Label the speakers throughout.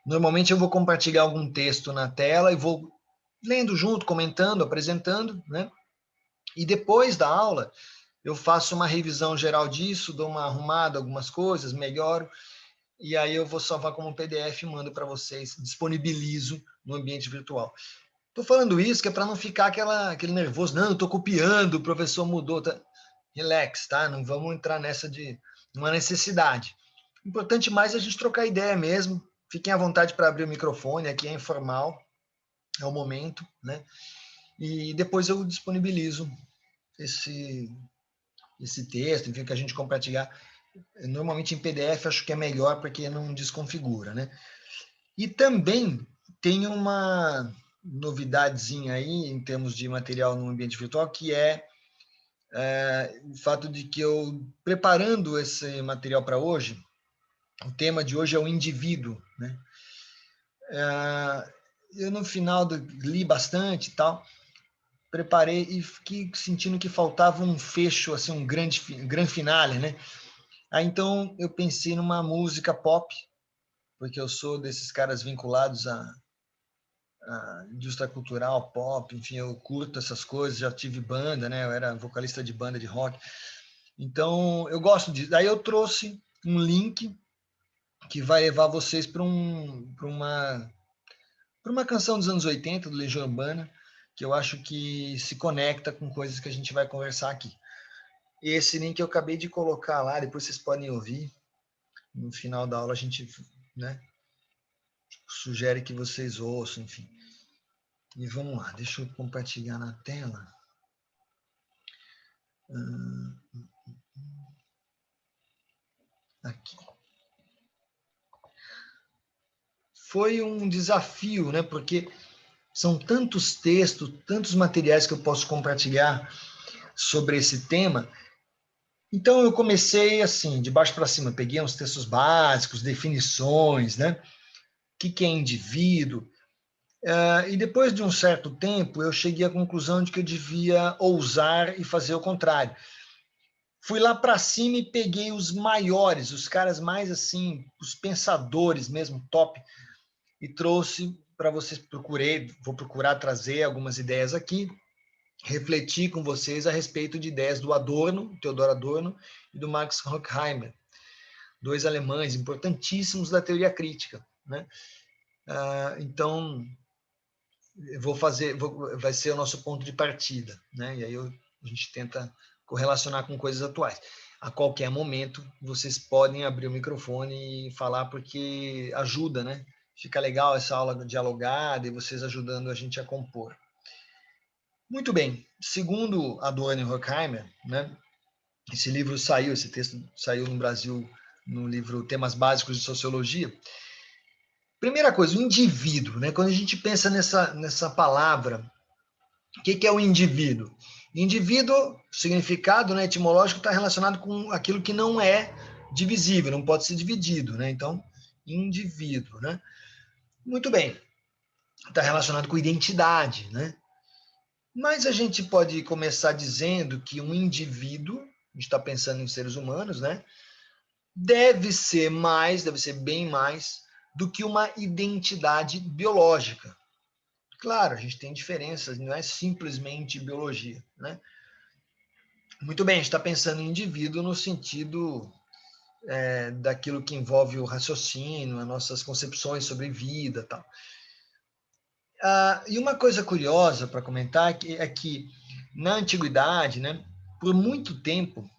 Speaker 1: Normalmente eu vou compartilhar algum texto na tela e vou lendo junto, comentando, apresentando, né? E depois da aula, eu faço uma revisão geral disso, dou uma arrumada, algumas coisas, melhoro, e aí eu vou salvar como PDF e mando para vocês, disponibilizo no ambiente virtual. Estou falando isso que é para não ficar aquele nervoso, não, eu estou copiando, o professor mudou. Tá? Relax, tá? Não vamos entrar nessa de uma necessidade. Importante mais é a gente trocar ideia mesmo. Fiquem à vontade para abrir o microfone, aqui é informal, é o momento, né? E depois eu disponibilizo esse texto, enfim, que a gente compartilhar. Normalmente em PDF acho que é melhor porque não desconfigura, né? E também tem uma novidadezinha aí em termos de material no ambiente virtual, que é o fato de que eu, preparando esse material para hoje, o tema de hoje é o indivíduo, né? Eu no final li bastante e tal, preparei e fiquei sentindo que faltava um fecho, assim, um grande finale, né? Aí então eu pensei numa música pop, porque eu sou desses caras vinculados à indústria cultural, pop, enfim, eu curto essas coisas, já tive banda, né? Eu era vocalista de banda de rock. Então, eu gosto disso. Daí eu trouxe um link que vai levar vocês para uma canção dos anos 80, do Legião Urbana, que eu acho que se conecta com coisas que a gente vai conversar aqui. Esse link eu acabei de colocar lá, depois vocês podem ouvir. No final da aula a gente, né, sugere que vocês ouçam, enfim. E vamos lá, deixa eu compartilhar na tela. Aqui. Foi um desafio, né? Porque são tantos textos, tantos materiais que eu posso compartilhar sobre esse tema. Então eu comecei assim, de baixo para cima, peguei uns textos básicos, definições, né? O que é indivíduo? E depois de um certo tempo, eu cheguei à conclusão de que eu devia ousar e fazer o contrário. Fui lá para cima e peguei os maiores, os caras mais assim, os pensadores mesmo, top, e trouxe para vocês. Vou procurar trazer algumas ideias aqui, refletir com vocês a respeito de ideias do Adorno, Theodor Adorno, e do Max Horkheimer, dois alemães importantíssimos da teoria crítica, né? Então, vai ser o nosso ponto de partida, né? E aí a gente tenta correlacionar com coisas atuais. A qualquer momento, vocês podem abrir o microfone e falar, porque ajuda, né? Fica legal essa aula dialogada e vocês ajudando a gente a compor. Muito bem. Segundo Adorno e Horkheimer, né? Esse texto saiu no Brasil no livro Temas Básicos de Sociologia. Primeira coisa, o indivíduo, né? Quando a gente pensa nessa palavra, o que é o indivíduo? Indivíduo, significado, né, etimológico, está relacionado com aquilo que não é divisível, não pode ser dividido, né? Então, indivíduo, né? Muito bem, está relacionado com identidade, né? Mas a gente pode começar dizendo que um indivíduo, a gente está pensando em seres humanos, né? Deve ser bem mais do que uma identidade biológica. Claro, a gente tem diferenças, não é simplesmente biologia, né? Muito bem, a gente está pensando em indivíduo no sentido daquilo que envolve o raciocínio, as nossas concepções sobre vida e tal. E uma coisa curiosa para comentar é que na antiguidade, né, por muito tempo,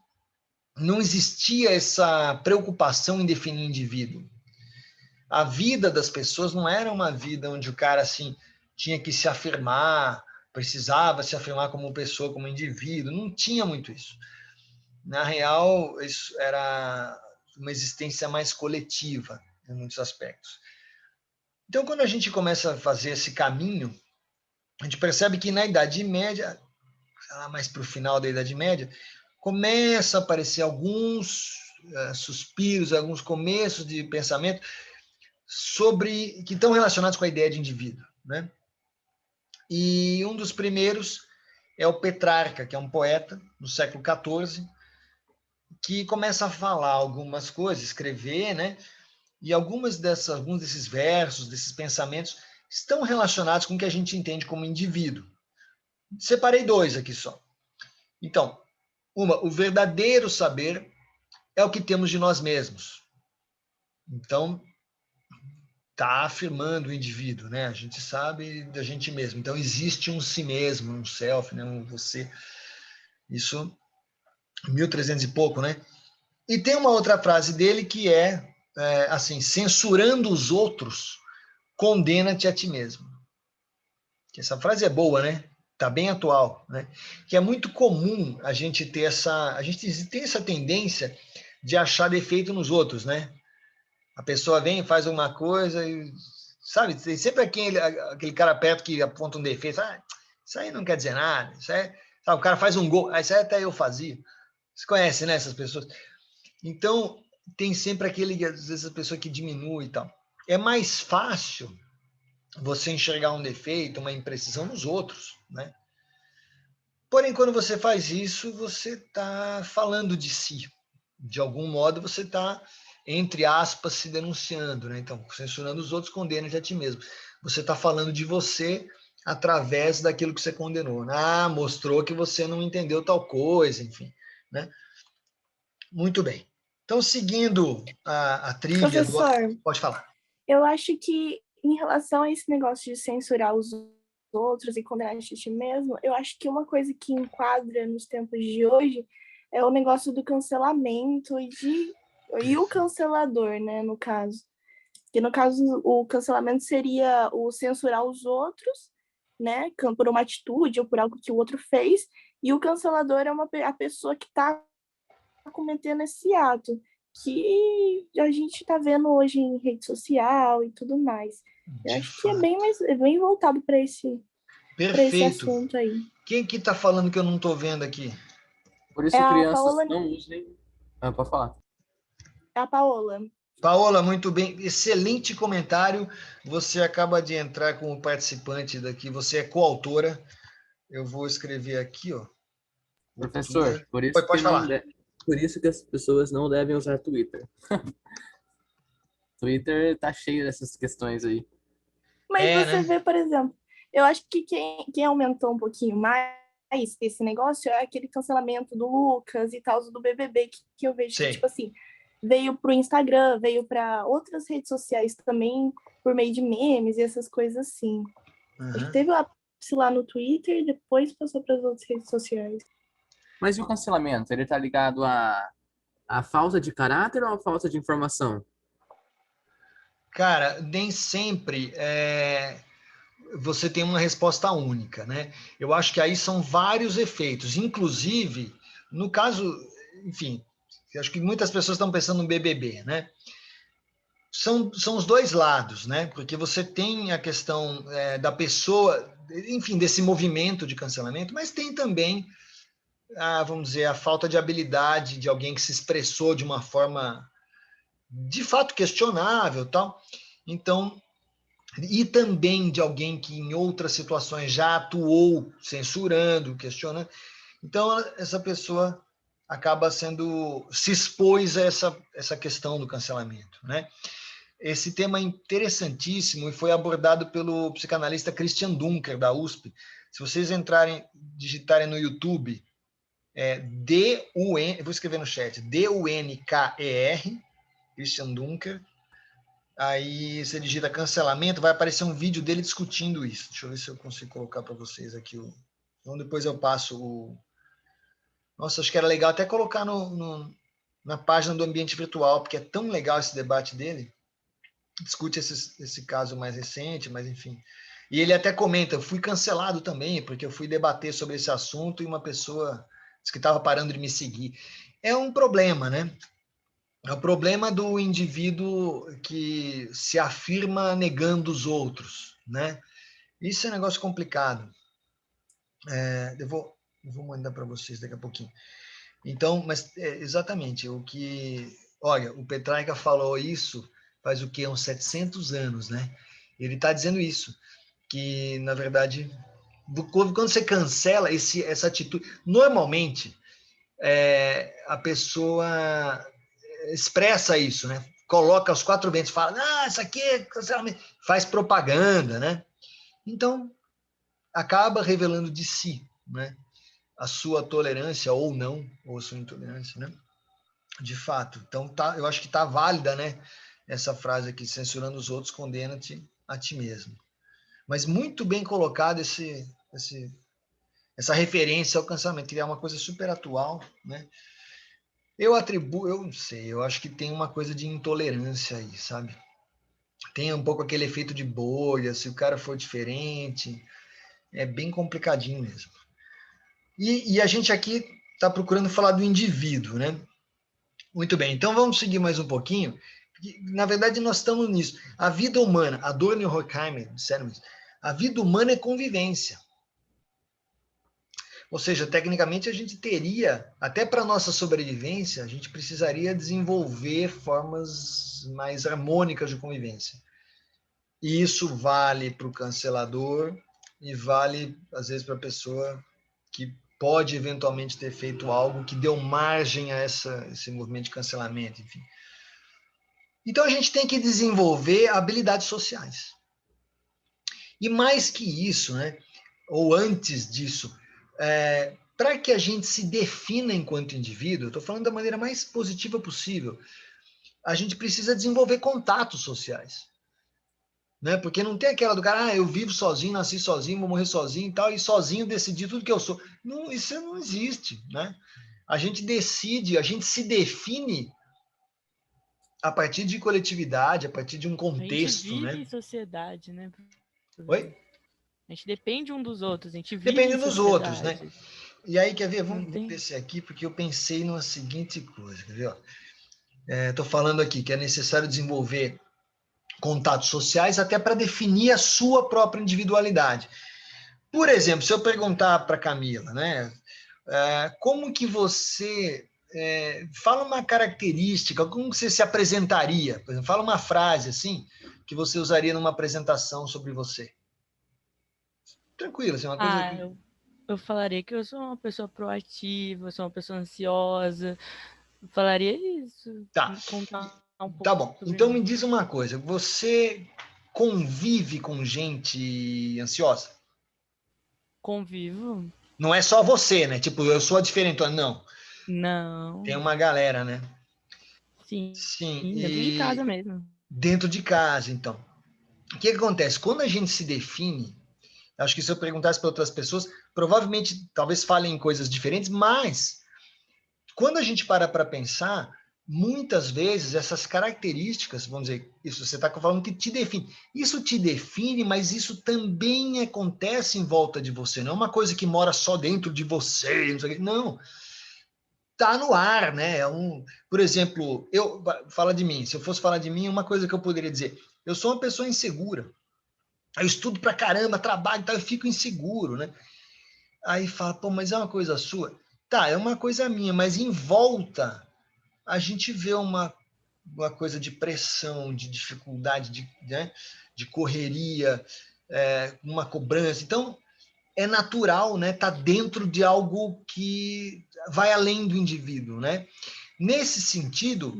Speaker 1: não existia essa preocupação em definir indivíduo. A vida das pessoas não era uma vida onde o cara assim tinha que se afirmar, precisava se afirmar como pessoa, como indivíduo. Não tinha muito isso. Na real, isso era uma existência mais coletiva em muitos aspectos. Então, quando a gente começa a fazer esse caminho, a gente percebe que na Idade Média, mais para o final da Idade Média, começa a aparecer alguns suspiros, alguns começos de pensamento que estão relacionados com a ideia de indivíduo, né? E um dos primeiros é o Petrarca, que é um poeta do século XIV, que começa a falar algumas coisas, escrever, né? E alguns desses versos, desses pensamentos, estão relacionados com o que a gente entende como indivíduo. Separei 2 aqui só. Então, o verdadeiro saber é o que temos de nós mesmos. Então, está afirmando o indivíduo, né? A gente sabe da gente mesmo. Então, existe um si mesmo, um self, né? Um você. Isso, 1300 e pouco, né? E tem uma outra frase dele que é assim, censurando os outros, condena-te a ti mesmo. Essa frase é boa, né? Tá bem atual, né? Que é muito comum a gente tem essa tendência de achar defeito nos outros, né? A pessoa vem e faz uma coisa e, sabe, tem sempre aquele cara perto que aponta um defeito, isso aí não quer dizer nada, isso aí, sabe, o cara faz um gol, isso aí até eu fazia. Você conhece, né, essas pessoas? Então, tem sempre às vezes, a pessoa que diminui e tal. É mais fácil você enxergar um defeito, uma imprecisão nos outros, né? Porém, quando você faz isso, você está falando de si. De algum modo, você está, entre aspas, se denunciando, né? Então, censurando os outros, condena-te a ti mesmo. Você está falando de você através daquilo que você condenou. Ah, mostrou que você não entendeu tal coisa, enfim, né? Muito bem. Então, seguindo a trilha do...
Speaker 2: Professor,
Speaker 1: Pode falar.
Speaker 2: eu acho que em relação a esse negócio de censurar os outros e condenar a ti mesmo, eu acho que uma coisa que enquadra nos tempos de hoje é o negócio do cancelamento e o cancelador, né, no caso. Que no caso o cancelamento seria o censurar os outros, né, por uma atitude ou por algo que o outro fez, e o cancelador é a pessoa que está cometendo esse ato, que a gente está vendo hoje em rede social e tudo mais. Eu
Speaker 1: De
Speaker 2: acho que
Speaker 1: fato.
Speaker 2: é bem voltado para esse
Speaker 1: Perfeito.
Speaker 2: assunto aí.
Speaker 1: Quem que está falando que eu não estou vendo aqui?
Speaker 3: Por
Speaker 2: É
Speaker 3: isso,
Speaker 2: a
Speaker 3: crianças
Speaker 2: Paola,
Speaker 3: não usem. Ah, pode falar.
Speaker 2: é a Paola.
Speaker 1: Paola, muito bem. Excelente comentário. Você acaba de entrar como participante daqui. Você é coautora. Eu vou escrever aqui, ó.
Speaker 3: Professor, por isso que
Speaker 1: Pode falar.
Speaker 3: por isso que as pessoas não devem usar Twitter. Twitter tá cheio dessas questões aí.
Speaker 2: Mas você
Speaker 1: Né?
Speaker 2: vê, por exemplo, eu acho que quem aumentou um pouquinho mais esse negócio é aquele cancelamento do Lucas e tal, do BBB, que eu vejo que,
Speaker 1: Sei.
Speaker 2: tipo assim, veio pro Instagram, veio para outras redes sociais também, por meio de memes e essas coisas assim. Acho que teve o ápice lá no Twitter e depois passou para as outras redes sociais.
Speaker 3: Mas e o cancelamento? Ele tá ligado à falta de caráter ou à falta de informação?
Speaker 1: Cara, nem sempre você tem uma resposta única, né? Eu acho que aí são vários efeitos. Inclusive, no caso, enfim, eu acho que muitas pessoas estão pensando no BBB, né? São os dois lados, né? Porque você tem a questão da pessoa, enfim, desse movimento de cancelamento, mas tem também, vamos dizer, a falta de habilidade de alguém que se expressou de uma forma de fato questionável, tal. Então, e também de alguém que em outras situações já atuou censurando, questionando. Então, essa pessoa acaba se expôs a essa questão do cancelamento, né? Esse tema é interessantíssimo e foi abordado pelo psicanalista Christian Dunker, da USP. Se vocês digitarem no YouTube, vou escrever no chat, D-U-N-K-E-R, Christian Dunker, aí você digita cancelamento, vai aparecer um vídeo dele discutindo isso. Deixa eu ver se eu consigo colocar para vocês aqui. Então depois eu passo o... Nossa, acho que era legal até colocar na página do Ambiente Virtual, porque é tão legal esse debate dele. Discute esse caso mais recente, mas enfim. E ele até comenta, eu fui cancelado também, porque eu fui debater sobre esse assunto e uma pessoa disse que estava parando de me seguir. É um problema, né? É o problema do indivíduo que se afirma negando os outros, né? Isso é um negócio complicado. Eu vou mandar para vocês daqui a pouquinho. Então, mas exatamente, olha, o Petrarca falou isso faz o quê? Uns 700 anos, né? Ele está dizendo isso, que, na verdade, quando você cancela essa atitude, normalmente, a pessoa expressa isso, né? coloca aos quatro ventos, fala, isso aqui é cancelamento, faz propaganda, né? Então, acaba revelando de si, né? A sua tolerância ou não, ou a sua intolerância, né? De fato. Então, eu acho que está válida, né? Essa frase aqui, censurando os outros, condena-te a ti mesmo. Mas muito bem colocado essa referência ao cancelamento, que é uma coisa super atual, né? Eu não sei, eu acho que tem uma coisa de intolerância aí, sabe? Tem um pouco aquele efeito de bolha, se o cara for diferente, é bem complicadinho mesmo. E a gente aqui está procurando falar do indivíduo, né? Muito bem, então vamos seguir mais um pouquinho. Na verdade, nós estamos nisso. A vida humana, Adorno e Horkheimer disseram isso, a vida humana é convivência. Ou seja, tecnicamente a gente teria, até para a nossa sobrevivência, a gente precisaria desenvolver formas mais harmônicas de convivência. E isso vale para o cancelador e vale, às vezes, para a pessoa que pode eventualmente ter feito algo que deu margem a esse movimento de cancelamento, enfim. Então a gente tem que desenvolver habilidades sociais. E mais que isso, né, ou antes disso, para que a gente se defina enquanto indivíduo, eu estou falando da maneira mais positiva possível, a gente precisa desenvolver contatos sociais. Né? Porque não tem aquela do cara, eu vivo sozinho, nasci sozinho, vou morrer sozinho e tal, e sozinho decidi tudo que eu sou. Não, isso não existe. Né? A gente decide, a gente se define a partir de coletividade, a partir de um contexto.
Speaker 4: A gente vive
Speaker 1: né?
Speaker 4: em sociedade, né?
Speaker 1: Oi?
Speaker 4: A gente depende um dos outros, a gente vive
Speaker 1: Depende
Speaker 4: em
Speaker 1: dos outros, né?
Speaker 4: sociedade.
Speaker 1: E aí, quer ver?
Speaker 4: Não
Speaker 1: Vamos
Speaker 4: tem...
Speaker 1: descer aqui, porque eu pensei numa seguinte coisa, quer ver? Estou falando aqui que é necessário desenvolver contatos sociais até para definir a sua própria individualidade. Por exemplo, se eu perguntar para Camila, né, como que você fala uma característica, como você se apresentaria? Por exemplo, fala uma frase assim que você usaria numa apresentação sobre você. Tranquilo, assim, uma coisa que...
Speaker 4: eu falaria que eu sou uma pessoa proativa, sou uma pessoa ansiosa. Eu falaria isso.
Speaker 1: Tá.
Speaker 4: Contar um pouco
Speaker 1: Tá bom.
Speaker 4: sobre
Speaker 1: Então
Speaker 4: mim.
Speaker 1: me diz uma coisa, você convive com gente ansiosa?
Speaker 4: Convivo?
Speaker 1: Não é só você, né? Tipo, eu sou a diferentona, não.
Speaker 4: Não.
Speaker 1: Tem uma galera, né?
Speaker 4: Sim.
Speaker 1: Sim,
Speaker 4: Dentro de casa mesmo.
Speaker 1: dentro de casa, então. O que acontece? Quando a gente se define, acho que se eu perguntasse para outras pessoas, provavelmente, talvez falem coisas diferentes, mas quando a gente para pensar, muitas vezes essas características, vamos dizer, isso você está falando que te define. Isso te define, mas isso também acontece em volta de você. Não é uma coisa que mora só dentro de você. Não. Está no ar, né? Por exemplo, fala de mim. Se eu fosse falar de mim, uma coisa que eu poderia dizer: eu sou uma pessoa insegura. Eu estudo pra caramba, trabalho, tá, eu fico inseguro, né? Aí fala, pô, mas é uma coisa sua? Tá, é uma coisa minha, mas em volta a gente vê uma coisa de pressão, de dificuldade, né? De correria, uma cobrança. Então, é natural, né? Tá dentro de algo que vai além do indivíduo, né? Nesse sentido,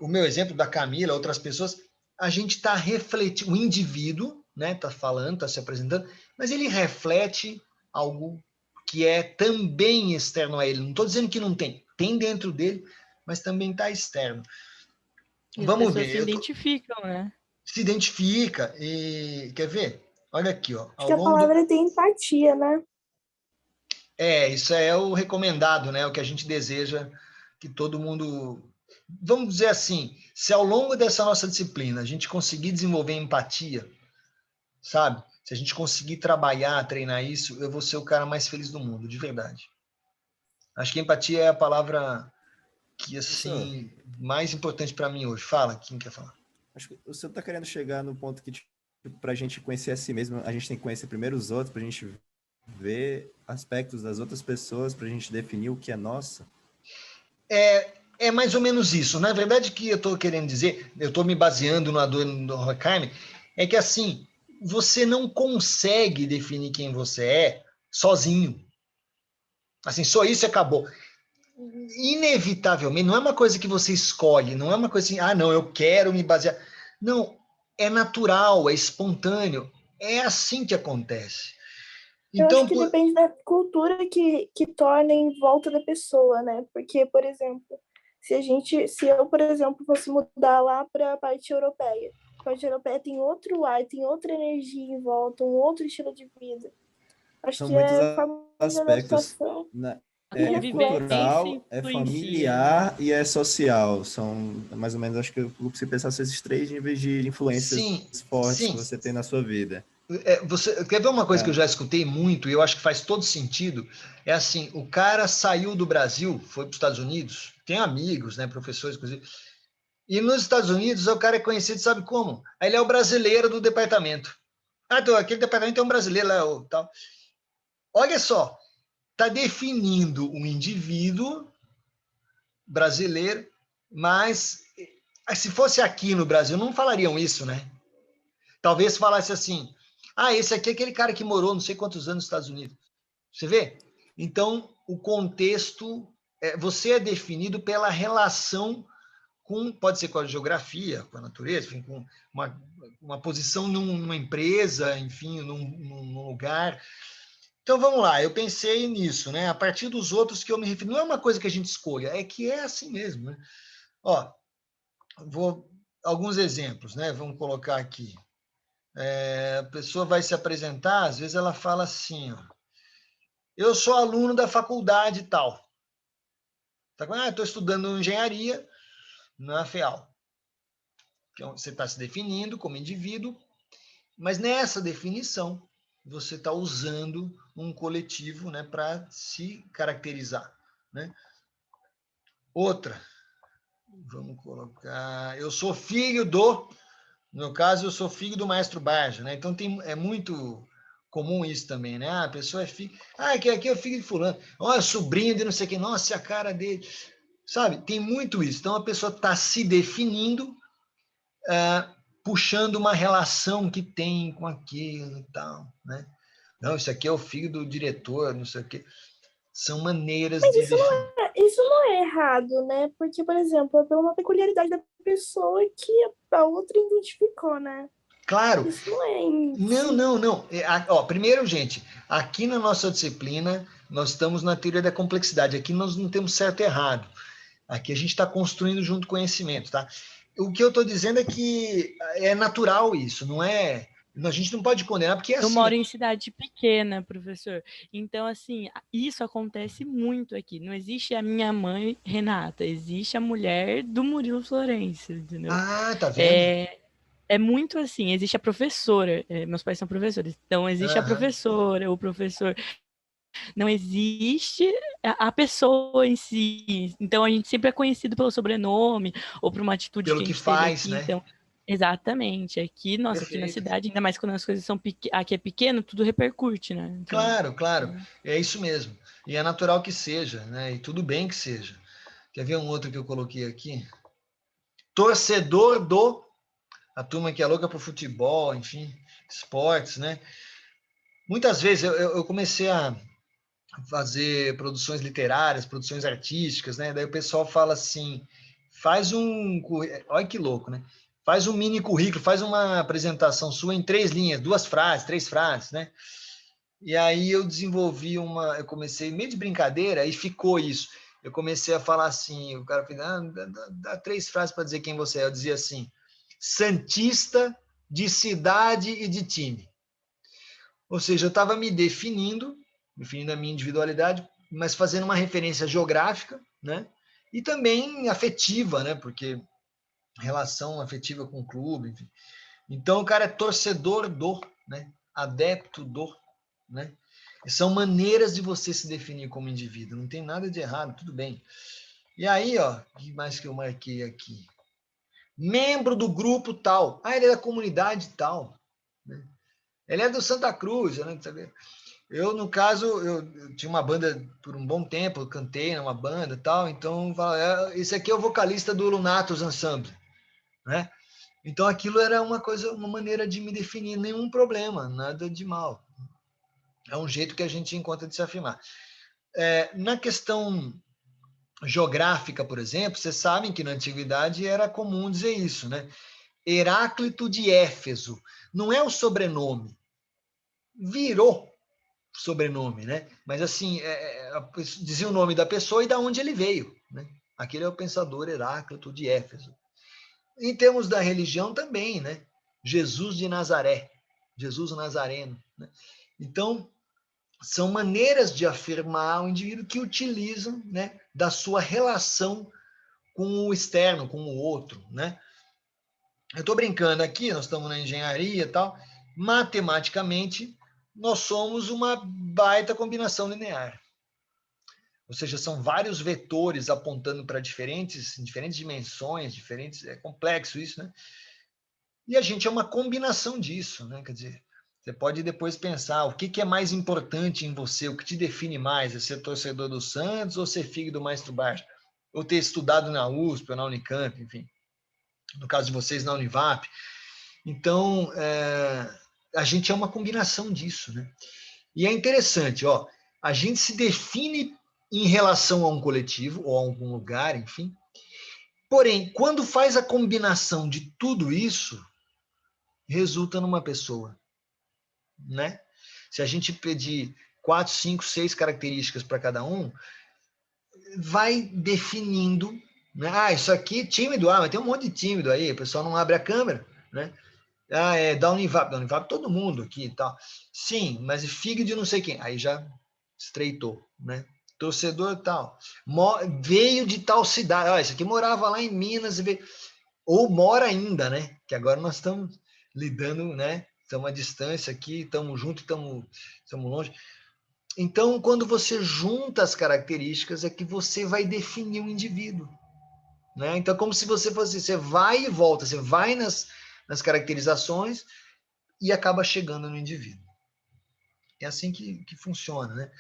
Speaker 1: o meu exemplo da Camila, outras pessoas, a gente está refletindo, o indivíduo, né? Tá falando, tá se apresentando, mas ele reflete algo que é também externo a ele. Não estou dizendo que não tem, tem dentro dele, mas também está externo.
Speaker 4: E as
Speaker 1: Vamos
Speaker 4: pessoas
Speaker 1: ver.
Speaker 4: se identificam, né?
Speaker 1: Se identifica e quer ver? Olha aqui, ó.
Speaker 2: Acho que a palavra é ter empatia, né?
Speaker 1: Isso é o recomendado, né? O que a gente deseja que todo mundo... Vamos dizer assim, se ao longo dessa nossa disciplina a gente conseguir desenvolver empatia, sabe? Se a gente conseguir trabalhar, treinar isso, eu vou ser o cara mais feliz do mundo, de verdade. Acho que empatia é a palavra que, assim, mais importante para mim hoje. Fala, quem quer falar?
Speaker 5: Acho que o senhor está querendo chegar no ponto que, tipo, para a gente conhecer a si mesmo, a gente tem que conhecer primeiro os outros, para a gente ver aspectos das outras pessoas, para a gente definir o que é nosso?
Speaker 1: É mais ou menos isso. Na verdade, o que eu estou querendo dizer, eu estou me baseando no Adorno Horkheimer, é que, assim, você não consegue definir quem você é sozinho. Assim, só isso acabou. inevitavelmente, não é uma coisa que você escolhe, não é uma coisa assim, não, eu quero me basear. Não, é natural, é espontâneo, é assim que acontece.
Speaker 2: Eu acho
Speaker 1: Então,
Speaker 2: que depende da cultura que torna em volta da pessoa, né? Porque, por exemplo, se eu, por exemplo, fosse mudar lá para a parte europeia tem outro ar, tem outra energia em volta, um outro estilo de vida. Acho
Speaker 5: São
Speaker 2: que
Speaker 5: muitos
Speaker 2: é forma de
Speaker 5: aspectos.
Speaker 2: adaptação
Speaker 4: A
Speaker 2: que
Speaker 5: É
Speaker 2: reflete.
Speaker 4: convivência
Speaker 5: cultural, é
Speaker 4: influencia, né?
Speaker 5: familiar e é social. São mais ou menos, acho que se pensasse esses três níveis de influências
Speaker 1: sim,
Speaker 5: fortes que
Speaker 1: sim.
Speaker 5: você tem na sua vida.
Speaker 1: Você quer ver uma coisa que eu
Speaker 5: Tá?
Speaker 1: já escutei muito e eu acho que faz todo sentido? É assim, o cara saiu do Brasil, foi para os Estados Unidos, tem amigos, né, professores, inclusive, e nos Estados Unidos o cara é conhecido, sabe como? Aí ele é o brasileiro do departamento. Então, aquele departamento é um brasileiro lá, tal. Olha só, está definindo um indivíduo brasileiro, mas se fosse aqui no Brasil, não falariam isso, né? Talvez falasse assim, esse aqui é aquele cara que morou não sei quantos anos nos Estados Unidos. Você vê? Então, o contexto, você é definido pela relação pode ser com a geografia, com a natureza, enfim, com uma posição numa empresa, enfim, num lugar. Então, vamos lá, eu pensei nisso, né? A partir dos outros que eu me refiro, não é uma coisa que a gente escolha, é que é assim mesmo, né? Ó, alguns exemplos, né? Vamos colocar aqui. A pessoa vai se apresentar, às vezes ela fala assim, ó, eu sou aluno da faculdade tal. Tá? Estou estudando engenharia na FEAL. Então, você está se definindo como indivíduo, mas nessa definição, você está usando um coletivo, né, para se caracterizar. Né? Outra, vamos colocar, eu sou filho do, no meu caso, eu sou filho do maestro Barja, né? Então é muito comum isso também, né? A pessoa é filho, aqui é o filho de fulano, olha, sobrinho de não sei quem, nossa, a cara dele, sabe? Tem muito isso. Então a pessoa está se definindo, puxando uma relação que tem com aquilo e tal, né? Não, isso aqui é o filho do diretor, não sei o quê. São maneiras
Speaker 2: Mas
Speaker 1: de definir.
Speaker 2: isso não é errado, né? Porque, por exemplo, é uma peculiaridade da pessoa que a outra identificou, né?
Speaker 1: Claro,
Speaker 2: Isso não é em
Speaker 1: não,
Speaker 2: si.
Speaker 1: não, não. Primeiro, gente, aqui na nossa disciplina, nós estamos na teoria da complexidade. Aqui nós não temos certo e errado. Aqui a gente está construindo junto conhecimento, tá? O que eu estou dizendo é que é natural isso, não é? A gente não pode condenar, porque é
Speaker 4: Eu
Speaker 1: assim.
Speaker 4: moro em cidade pequena, professor. Então, assim, isso acontece muito aqui. Não existe a minha mãe, Renata, existe a mulher do Murilo Florencio, entendeu?
Speaker 1: Tá vendo?
Speaker 4: É muito assim, existe a professora, meus pais são professores, então existe a
Speaker 1: Aham.
Speaker 4: professora, o professor, não existe a pessoa em si. Então a gente sempre é conhecido pelo sobrenome ou por uma atitude
Speaker 1: Pelo
Speaker 4: que a
Speaker 1: que
Speaker 4: gente teve
Speaker 1: faz,
Speaker 4: aqui.
Speaker 1: né?
Speaker 4: Então, exatamente, aqui, nossa, aqui na
Speaker 1: Perfeito.
Speaker 4: cidade, ainda mais quando as coisas são aqui é pequeno, tudo repercute, né? Então,
Speaker 1: Claro, claro. É isso mesmo. E é natural que seja, né? E tudo bem que seja. Quer ver um outro que eu coloquei aqui? Torcedor do. A turma que é louca por futebol, enfim, esportes, né? Muitas vezes eu comecei a fazer produções literárias, produções artísticas, né? Daí o pessoal fala assim, faz um, olha que louco, né? Faz um mini currículo, faz uma apresentação sua em 3 linhas, 2 frases, 3 frases, né? E aí eu desenvolvi eu comecei meio de brincadeira e ficou isso. Eu comecei a falar assim, o cara falou, dá 3 frases para dizer quem você é. Eu dizia assim, santista de cidade e de time. Ou seja, eu estava me definindo a minha individualidade, mas fazendo uma referência geográfica, né? E também afetiva, né? Porque relação afetiva com o clube, enfim. Então o cara é torcedor do, né? Adepto do, né? E são maneiras de você se definir como indivíduo. Não tem nada de errado, tudo bem. E aí, ó, o que mais que eu marquei aqui? Membro do grupo tal. Ele é da comunidade tal. Né? Ele é do Santa Cruz, né? Eu, no caso, eu tinha uma banda por um bom tempo, eu cantei numa banda e tal, então, esse aqui é o vocalista do Lunatus Ensemble, né? Então, aquilo era uma maneira de me definir, nenhum problema, nada de mal. É um jeito que a gente encontra de se afirmar. Na questão geográfica, por exemplo, vocês sabem que na antiguidade era comum dizer isso, né? Heráclito de Éfeso. Não é o sobrenome, virou sobrenome, né? Mas assim, dizia o nome da pessoa e da onde ele veio, né? Aquele é o pensador Heráclito de Éfeso. Em termos da religião também, né? Jesus de Nazaré, Jesus Nazareno, né? Então, são maneiras de afirmar o indivíduo que utilizam, né, da sua relação com o externo, com o outro, né? Eu estou brincando aqui, nós estamos na engenharia e tal, matematicamente, nós somos uma baita combinação linear. Ou seja, são vários vetores apontando para diferentes dimensões, é complexo isso, né? E a gente é uma combinação disso, né? Quer dizer, você pode depois pensar o que é mais importante em você, o que te define mais, é ser torcedor do Santos ou ser filho do Maestro Barça? Ou ter estudado na USP ou na Unicamp, enfim. No caso de vocês, na Univap. Então, a gente é uma combinação disso, né? E é interessante, ó, a gente se define em relação a um coletivo ou a algum lugar, enfim. Porém, quando faz a combinação de tudo isso, resulta numa pessoa, né? Se a gente pedir 4, 5, 6 características para cada um, vai definindo, né? Ah, isso aqui é tímido, mas tem um monte de tímido aí, o pessoal não abre a câmera, né? Ah, da Univap todo mundo aqui e tal. Sim, mas filho de não sei quem, aí já estreitou, né? Torcedor tal, veio de tal cidade, ah, esse aqui morava lá em Minas, ou mora ainda, né? Que agora nós estamos lidando, né? Estamos à distância aqui, estamos juntos, estamos longe. Então, quando você junta as características, é que você vai definir o indivíduo, né? Então, como se você fosse, você vai e volta, você vai nas caracterizações e acaba chegando no indivíduo. É assim que funciona, né?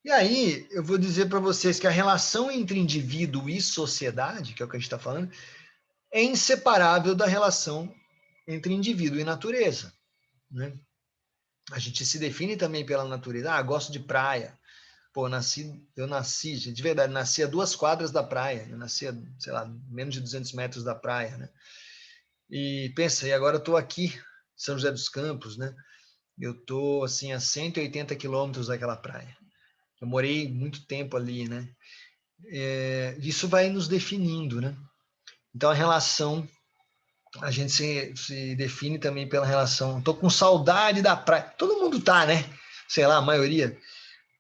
Speaker 1: E aí, eu vou dizer para vocês que a relação entre indivíduo e sociedade, que é o que a gente está falando, é inseparável da relação entre indivíduo e natureza, né? A gente se define também pela natureza. Ah, gosto de praia. Pô, eu nasci, de verdade, nasci a 2 quadras da praia. Eu nasci a, sei lá, menos de 200 metros da praia, né? E pensa, e agora eu estou aqui, em São José dos Campos, né? Eu estou, assim, a 180 quilômetros daquela praia. Eu morei muito tempo ali, né? Isso vai nos definindo, né? Então, a relação, a gente se define também pela relação. Estou com saudade da praia. Todo mundo tá, né? Sei lá, a maioria.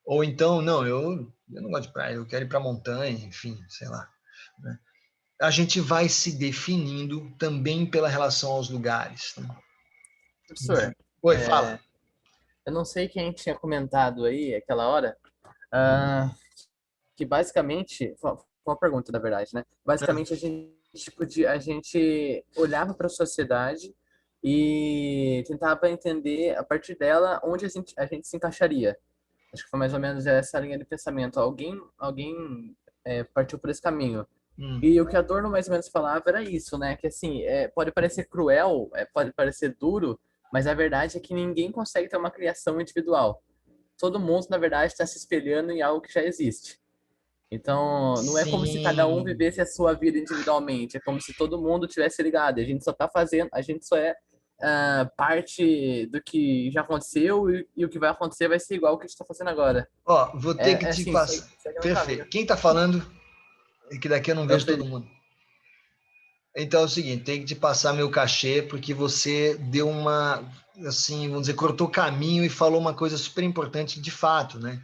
Speaker 1: Ou então, não, eu não gosto de praia, eu quero ir para a montanha, enfim, sei lá, né? A gente vai se definindo também pela relação aos lugares, né?
Speaker 3: Professor,
Speaker 1: Oi, fala.
Speaker 3: eu não sei quem tinha comentado aí aquela hora, ah, que basicamente, foi uma pergunta, na verdade, né? Basicamente, a gente olhava para a sociedade e tentava entender, a partir dela, onde a gente se encaixaria. Acho que foi mais ou menos essa linha de pensamento. Alguém partiu por esse caminho. E o que Adorno mais ou menos falava era isso, né? Que assim, pode parecer cruel, pode parecer duro, mas a verdade é que ninguém consegue ter uma criação individual. Todo mundo, na verdade, está se espelhando em algo que já existe. Então, não é como se cada um
Speaker 1: Sim.
Speaker 3: vivesse a sua vida individualmente, é como se todo mundo tivesse ligado. A gente só está fazendo, a gente só é parte do que já aconteceu e o que vai acontecer vai ser igual ao que a gente está fazendo agora.
Speaker 1: Ó, vou ter que te
Speaker 3: Assim,
Speaker 1: passar. Perfeito. Quem está falando? É que daqui eu não vejo todo mundo. Então é o seguinte, tem que te passar meu cachê, porque você deu uma, assim, vamos dizer, cortou caminho e falou uma coisa super importante de fato, né?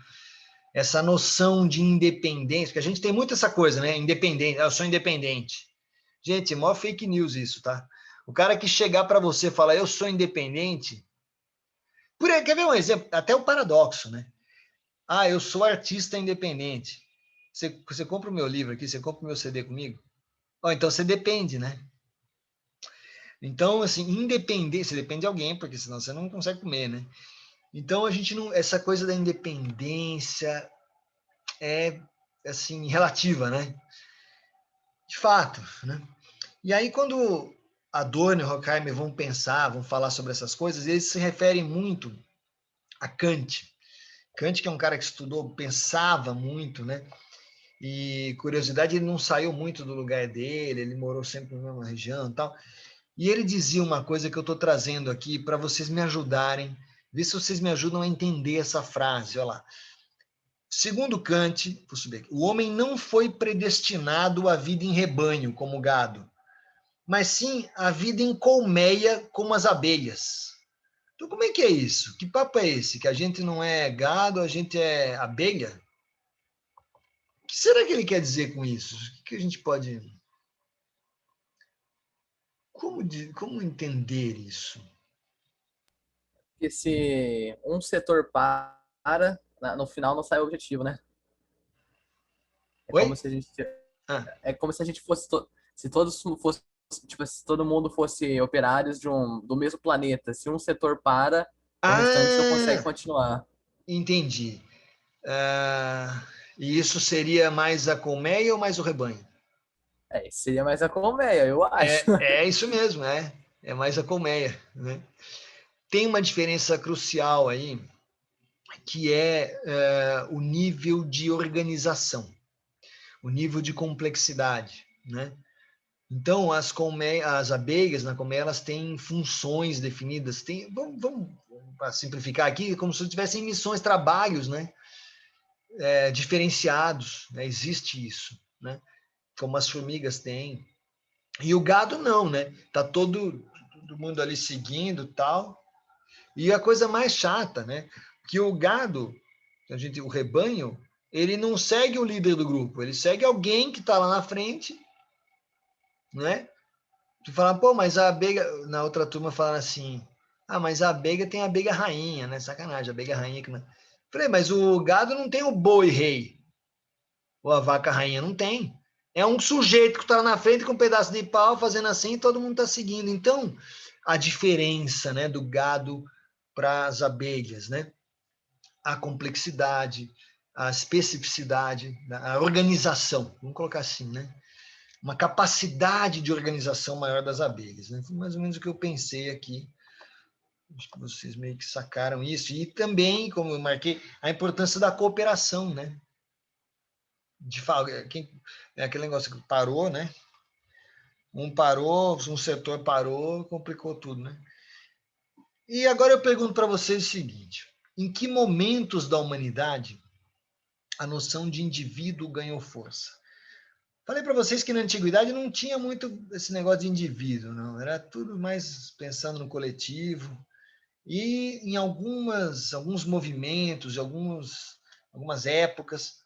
Speaker 1: Essa noção de independência, porque a gente tem muito essa coisa, né? Independente, eu sou independente. Gente, é maior fake news isso, tá? O cara que chegar para você e falar, eu sou independente, quer ver um exemplo? Até o paradoxo, né? Ah, eu sou artista independente. Você compra o meu livro aqui, você compra o meu CD comigo? Oh, então você depende, né? Então, assim, independência, você depende de alguém, porque senão você não consegue comer, né? Então, a gente não. Essa coisa da independência é, assim, relativa, né? De fato, né? E aí, quando Adorno e Horkheimer vão pensar, vão falar sobre essas coisas, eles se referem muito a Kant. Kant, que é um cara que estudou, pensava muito, né? E curiosidade, ele não saiu muito do lugar dele, ele morou sempre na mesma região e tal. E ele dizia uma coisa que eu estou trazendo aqui para vocês me ajudarem, ver se vocês me ajudam a entender essa frase. Olha lá. Segundo Kant, vou subir aqui, o homem não foi predestinado à vida em rebanho, como o gado, mas sim à vida em colmeia, como as abelhas. Então, como é que é isso? Que papo é esse? Que a gente não é gado, a gente é abelha? O que será que ele quer dizer com isso? O que a gente pode... Como entender isso?
Speaker 3: Porque se um setor para, no final não sai o objetivo, né? É
Speaker 1: Oi?
Speaker 3: como se a gente,
Speaker 1: Ah.
Speaker 3: é como se a gente fosse, se todos fosse, tipo, se todo mundo fosse operários do mesmo planeta. Se um setor para, o restante não consegue continuar.
Speaker 1: Entendi. E isso seria mais a colmeia ou mais o rebanho?
Speaker 3: Seria mais a colmeia, eu acho.
Speaker 1: É isso mesmo, é mais a colmeia, né? Tem uma diferença crucial aí, que é o nível de organização, o nível de complexidade, né? Então, as abelhas na colmeia, elas têm funções definidas. Vamos para simplificar aqui, como se tivessem missões, trabalhos, né? Diferenciados, né? Existe isso, né? Como as formigas têm. E o gado não, né? Tá todo mundo ali seguindo, tal. E a coisa mais chata, né? Que o gado, o rebanho, ele não segue o líder do grupo, ele segue alguém que está lá na frente, né? Tu fala, pô, mas a abelha, na outra turma falando assim, mas a abelha tem a abelha rainha, né? Sacanagem, a abelha rainha que não... Falei, mas o gado não tem o boi rei, ou a vaca rainha, não tem. É um sujeito que está lá na frente com um pedaço de pau fazendo assim e todo mundo está seguindo. Então, a diferença, né, do gado para as abelhas, né? A complexidade, a especificidade, a organização, vamos colocar assim, né? Uma capacidade de organização maior das abelhas, né? Foi mais ou menos o que eu pensei aqui. Acho que vocês meio que sacaram isso. E também, como eu marquei, a importância da cooperação, né? É aquele negócio que parou, né? Um parou, um setor parou, complicou tudo, né? E agora eu pergunto para vocês o seguinte: em que momentos da humanidade a noção de indivíduo ganhou força? Falei para vocês que na antiguidade não tinha muito esse negócio de indivíduo, não. Era tudo mais pensando no coletivo. E em alguns movimentos, algumas épocas,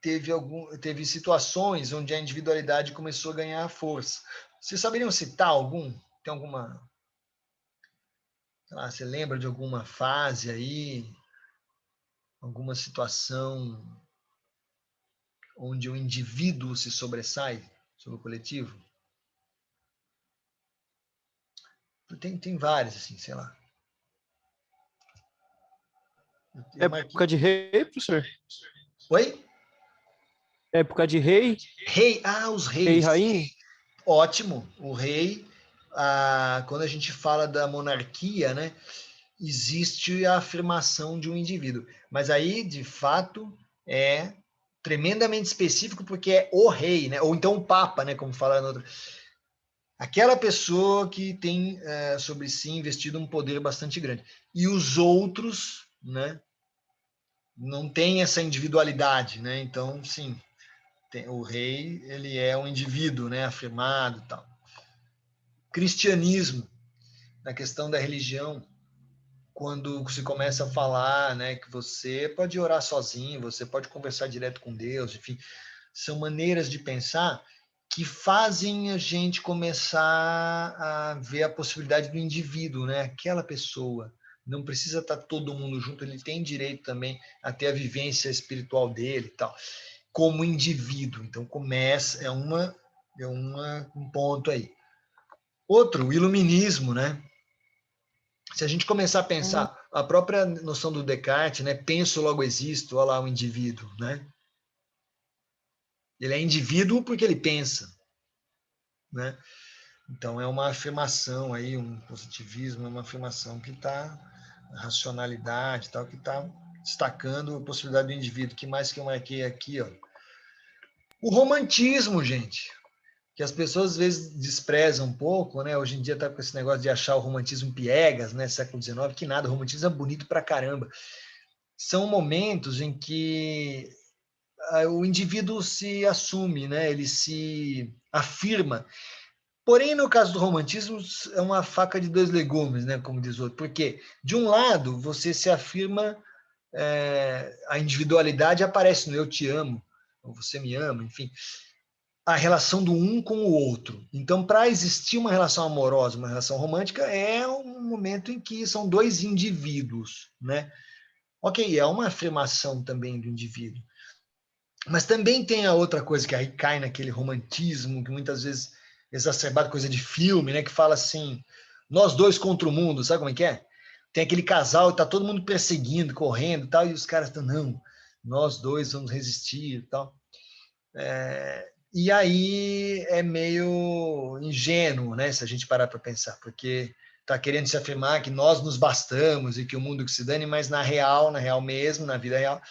Speaker 1: teve situações onde a individualidade começou a ganhar força. Vocês saberiam citar algum? Tem alguma... Sei lá, você lembra de alguma fase aí, alguma situação onde o indivíduo se sobressai sobre o coletivo? Tem várias, assim, sei lá. Eu marquei...
Speaker 6: Época de rei, professor?
Speaker 1: Oi?
Speaker 6: Época de rei?
Speaker 1: Rei, os
Speaker 6: Rei e
Speaker 1: reis.
Speaker 6: rainha?
Speaker 1: Ótimo, o rei, quando a gente fala da monarquia, né, existe a afirmação de um indivíduo. Mas aí, de fato, é tremendamente específico porque é o rei, né, ou então o papa, né, como fala no outro. Aquela pessoa que tem sobre si investido um poder bastante grande. E os outros, né, não tem essa individualidade, né? Então, sim, o rei, ele é um indivíduo, né, afirmado e tal. Cristianismo, na questão da religião, quando se começa a falar, né, que você pode orar sozinho, você pode conversar direto com Deus, enfim, são maneiras de pensar que fazem a gente começar a ver a possibilidade do indivíduo, né, aquela pessoa. Não precisa estar todo mundo junto, ele tem direito também a ter a vivência espiritual dele e tal, como indivíduo. Então começa, um ponto aí. Outro, o iluminismo, né? Se a gente começar a pensar a própria noção do Descartes, né? Penso, logo existo, olha lá o indivíduo, né? Ele é indivíduo porque ele pensa, né? Então é uma afirmação aí, um positivismo, é uma afirmação que está a racionalidade, tal, que está destacando a possibilidade do indivíduo. Que mais que eu marquei aqui, ó? O romantismo, gente, que as pessoas às vezes desprezam um pouco, né? Hoje em dia está com esse negócio de achar o romantismo piegas, né? Século XIX, que nada, o romantismo é bonito pra caramba. São momentos em que o indivíduo se assume, né? Ele se afirma. Porém, no caso do romantismo, é uma faca de dois legumes, né? Como diz o outro. Porque, de um lado, você se afirma, a individualidade aparece no eu te amo, ou você me ama, enfim. A relação do um com o outro. Então, para existir uma relação amorosa, uma relação romântica, é um momento em que são dois indivíduos, né? Ok, é uma afirmação também do indivíduo. Mas também tem a outra coisa que aí cai naquele romantismo, que muitas vezes exacerbado, coisa de filme, né? Que fala assim, nós dois contra o mundo, sabe como é que é? Tem aquele casal, tá todo mundo perseguindo, correndo e tal, e os caras estão, não, nós dois vamos resistir e tal. E aí é meio ingênuo, né? Se a gente parar para pensar, porque está querendo se afirmar que nós nos bastamos e que o mundo que se dane, mas na real mesmo, na vida real,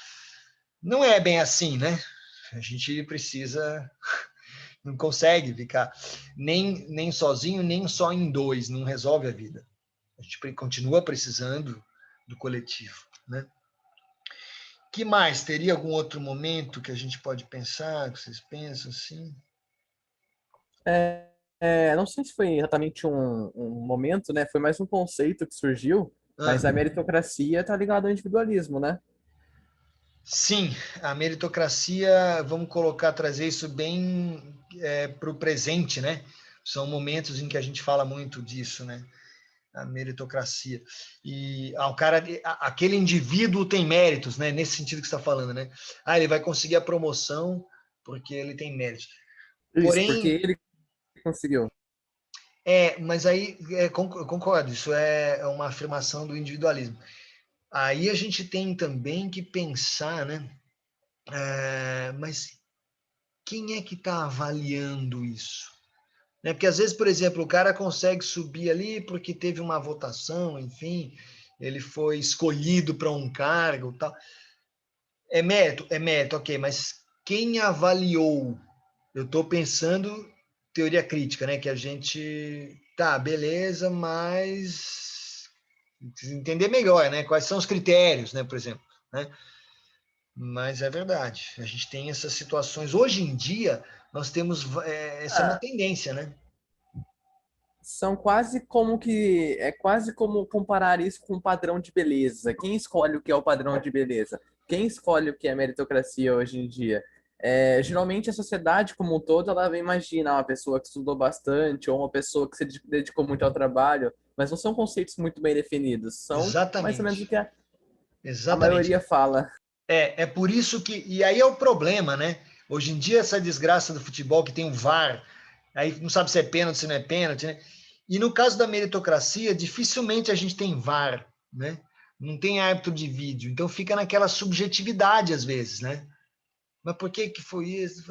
Speaker 1: não é bem assim, né? A gente precisa, não consegue ficar nem sozinho, nem só em dois, não resolve a vida. A gente continua precisando do coletivo, né? Que mais? Teria algum outro momento que a gente pode pensar, que vocês pensam assim?
Speaker 3: Não sei se foi exatamente um momento, né? Foi mais um conceito que surgiu, mas a
Speaker 1: Ah,
Speaker 3: meritocracia está ligada ao individualismo, né?
Speaker 1: sim, a meritocracia, vamos colocar, trazer isso bem para o presente, né? São momentos em que a gente fala muito disso, né? A meritocracia. E o cara, aquele indivíduo tem méritos, né? Nesse sentido que você está falando, né? Ah, ele vai conseguir a promoção porque ele tem méritos.
Speaker 3: Isso, porque
Speaker 1: Porém,
Speaker 3: ele conseguiu.
Speaker 1: mas aí, concordo, isso é uma afirmação do individualismo. Aí a gente tem também que pensar, né? Mas quem é que está avaliando isso? Né? Porque às vezes, por exemplo, o cara consegue subir ali porque teve uma votação, enfim, ele foi escolhido para um cargo, tal. É mérito, ok, mas quem avaliou? Eu estou pensando teoria crítica, né? Que a gente tá, beleza, mas entender melhor, né? Quais são os critérios, né? Por exemplo, né? Mas é verdade, a gente tem essas situações. Hoje em dia, nós temos. Essa é uma
Speaker 3: Ah,
Speaker 1: tendência, né?
Speaker 3: são quase como que. É quase como comparar isso com um padrão de beleza. Quem escolhe o que é o padrão de beleza? Quem escolhe o que é meritocracia hoje em dia? Geralmente a sociedade como um todo, ela imagina uma pessoa que estudou bastante ou uma pessoa que se dedicou muito ao trabalho, mas não são conceitos muito bem definidos. São mais ou menos o
Speaker 1: Exatamente.
Speaker 3: que a
Speaker 1: Exatamente.
Speaker 3: maioria fala.
Speaker 1: É por isso que. E aí é o problema, né? Hoje em dia, essa desgraça do futebol que tem o VAR, aí não sabe se é pênalti, se não é pênalti, né? E no caso da meritocracia, dificilmente a gente tem VAR, né? Não tem árbitro de vídeo. Então fica naquela subjetividade às vezes, né? Mas por que que foi isso?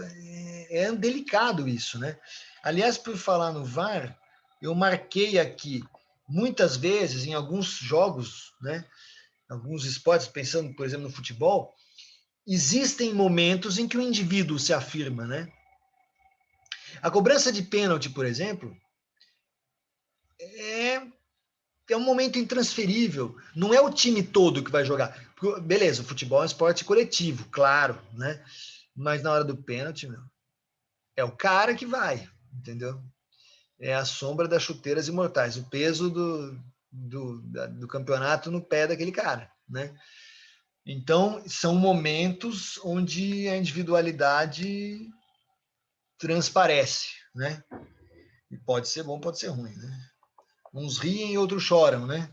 Speaker 1: É delicado isso, né? Aliás, por falar no VAR, eu marquei aqui muitas vezes em alguns jogos, né? Alguns esportes, pensando, por exemplo, no futebol, existem momentos em que o indivíduo se afirma, né? A cobrança de pênalti, por exemplo, é, é um momento intransferível. Não é o time todo que vai jogar. Beleza, o futebol é um esporte coletivo, claro, né? Mas na hora do pênalti, meu, é o cara que vai, entendeu? É a sombra das chuteiras imortais, o peso do campeonato no pé daquele cara, né? Então, são momentos onde a individualidade transparece, né? E pode ser bom, pode ser ruim, né? Uns riem e outros choram, né?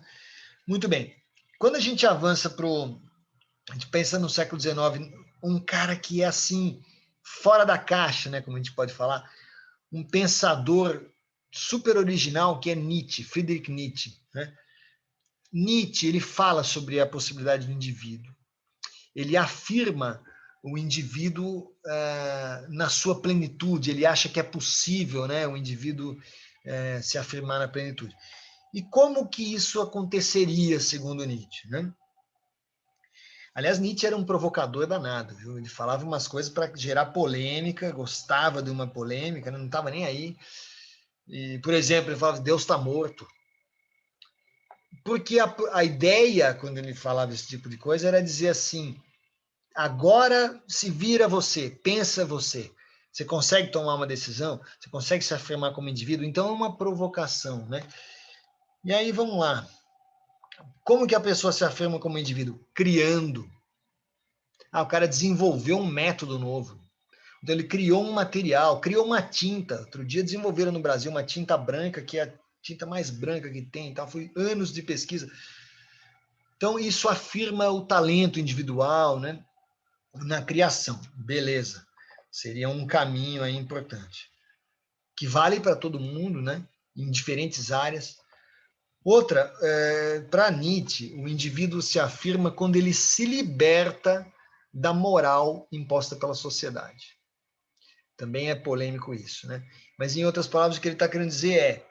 Speaker 1: Muito bem. Quando a gente avança para a gente pensa no século XIX, um cara que é assim, fora da caixa, né? Como a gente pode falar, um pensador super original que é Nietzsche, Friedrich Nietzsche, né? Nietzsche, ele fala sobre a possibilidade do indivíduo. Ele afirma o indivíduo na sua plenitude, ele acha que é possível, né, o indivíduo se afirmar na plenitude. E como que isso aconteceria, segundo Nietzsche? Né? Aliás, Nietzsche era um provocador danado, viu? Ele falava umas coisas para gerar polêmica, gostava de uma polêmica, né? Não estava nem aí. E, por exemplo, ele falava: Deus está morto. Porque a ideia, quando ele falava esse tipo de coisa, era dizer assim: agora se vira você, pensa você. Você consegue tomar uma decisão? Você consegue se afirmar como indivíduo? Então é uma provocação, né? E aí vamos lá. Como que a pessoa se afirma como indivíduo? Criando. O cara desenvolveu um método novo. Então ele criou um material, criou uma tinta. Outro dia desenvolveram no Brasil uma tinta branca, que é a tinta mais branca que tem. Então foi anos de pesquisa. Então isso afirma o talento individual, né? Na criação. Beleza. Seria um caminho aí importante. Que vale para todo mundo, né? Em diferentes áreas. Outra, para Nietzsche, o indivíduo se afirma quando ele se liberta da moral imposta pela sociedade. Também é polêmico isso, né? Mas, em outras palavras, o que ele está querendo dizer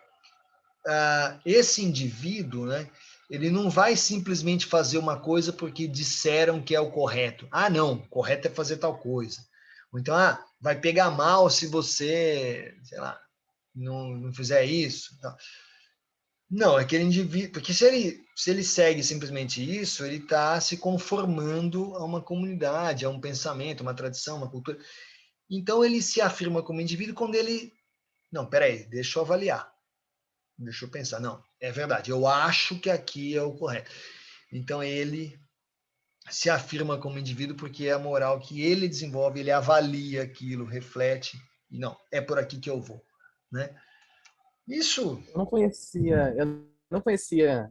Speaker 1: é esse indivíduo, né? Ele não vai simplesmente fazer uma coisa porque disseram que é o correto. Não, o correto é fazer tal coisa. Ou então, vai pegar mal se você, sei lá, não fizer isso. Tal. Não, aquele indivíduo. Porque se ele segue simplesmente isso, ele está se conformando a uma comunidade, a um pensamento, uma tradição, uma cultura. Então, ele se afirma como indivíduo quando ele. Não, peraí, deixa eu avaliar. Deixa eu pensar. Não, é verdade, eu acho que aqui é o correto. Então, ele se afirma como indivíduo porque é a moral que ele desenvolve, ele avalia aquilo, reflete. E não, é por aqui que eu vou. Né? Isso.
Speaker 3: Eu não conhecia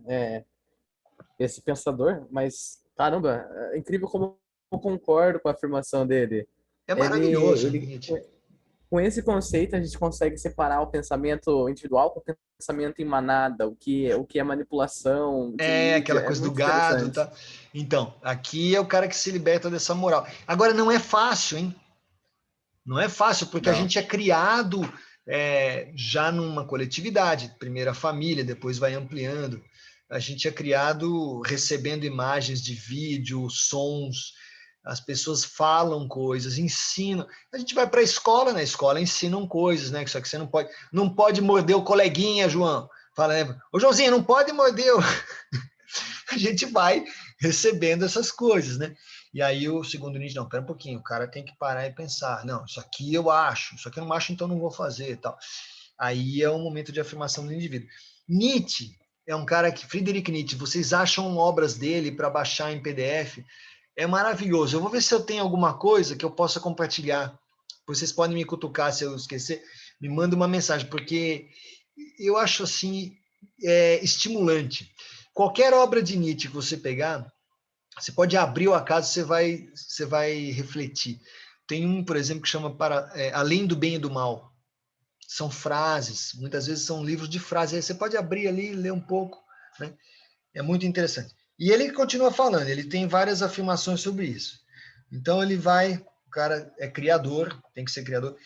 Speaker 3: esse pensador, mas caramba, é incrível como eu concordo com a afirmação dele.
Speaker 1: É
Speaker 3: Ele,
Speaker 1: maravilhoso,
Speaker 3: ele
Speaker 1: Nietzsche.
Speaker 3: com esse conceito a gente consegue separar o pensamento individual com o pensamento em manada, o que é manipulação de mídia,
Speaker 1: Aquela
Speaker 3: é
Speaker 1: coisa do
Speaker 3: muito
Speaker 1: gado,
Speaker 3: interessante.
Speaker 1: tá? Então, aqui é o cara que se liberta dessa moral. Agora, não é fácil, hein? Não é fácil, porque a
Speaker 3: Não.
Speaker 1: gente é criado já numa coletividade, primeiro a família, depois vai ampliando. A gente é criado recebendo imagens de vídeo, sons, as pessoas falam coisas, ensinam. A gente vai para a escola, na escola ensinam coisas, né? Só que você não pode morder o coleguinha, João. Fala, né? Ô, Joãozinho, não pode morder. A gente vai recebendo essas coisas, né? E aí o segundo Nietzsche, não, pera um pouquinho, o cara tem que parar e pensar, não, isso aqui eu acho, isso aqui eu não acho, então não vou fazer e tal. Aí é um momento de afirmação do indivíduo. Nietzsche é um cara que, Friedrich Nietzsche, vocês acham obras dele para baixar em PDF? É maravilhoso. Eu vou ver se eu tenho alguma coisa que eu possa compartilhar. Vocês podem me cutucar se eu esquecer, me manda uma mensagem, porque eu acho assim estimulante. Qualquer obra de Nietzsche que você pegar, você pode abrir o acaso, você vai refletir. Tem um, por exemplo, que chama Além do Bem e do Mal. São frases, muitas vezes são livros de frases. Aí você pode abrir ali e ler um pouco. Né? É muito interessante. E ele continua falando, ele tem várias afirmações sobre isso. Então ele vai, o cara é criador, tem que ser criador.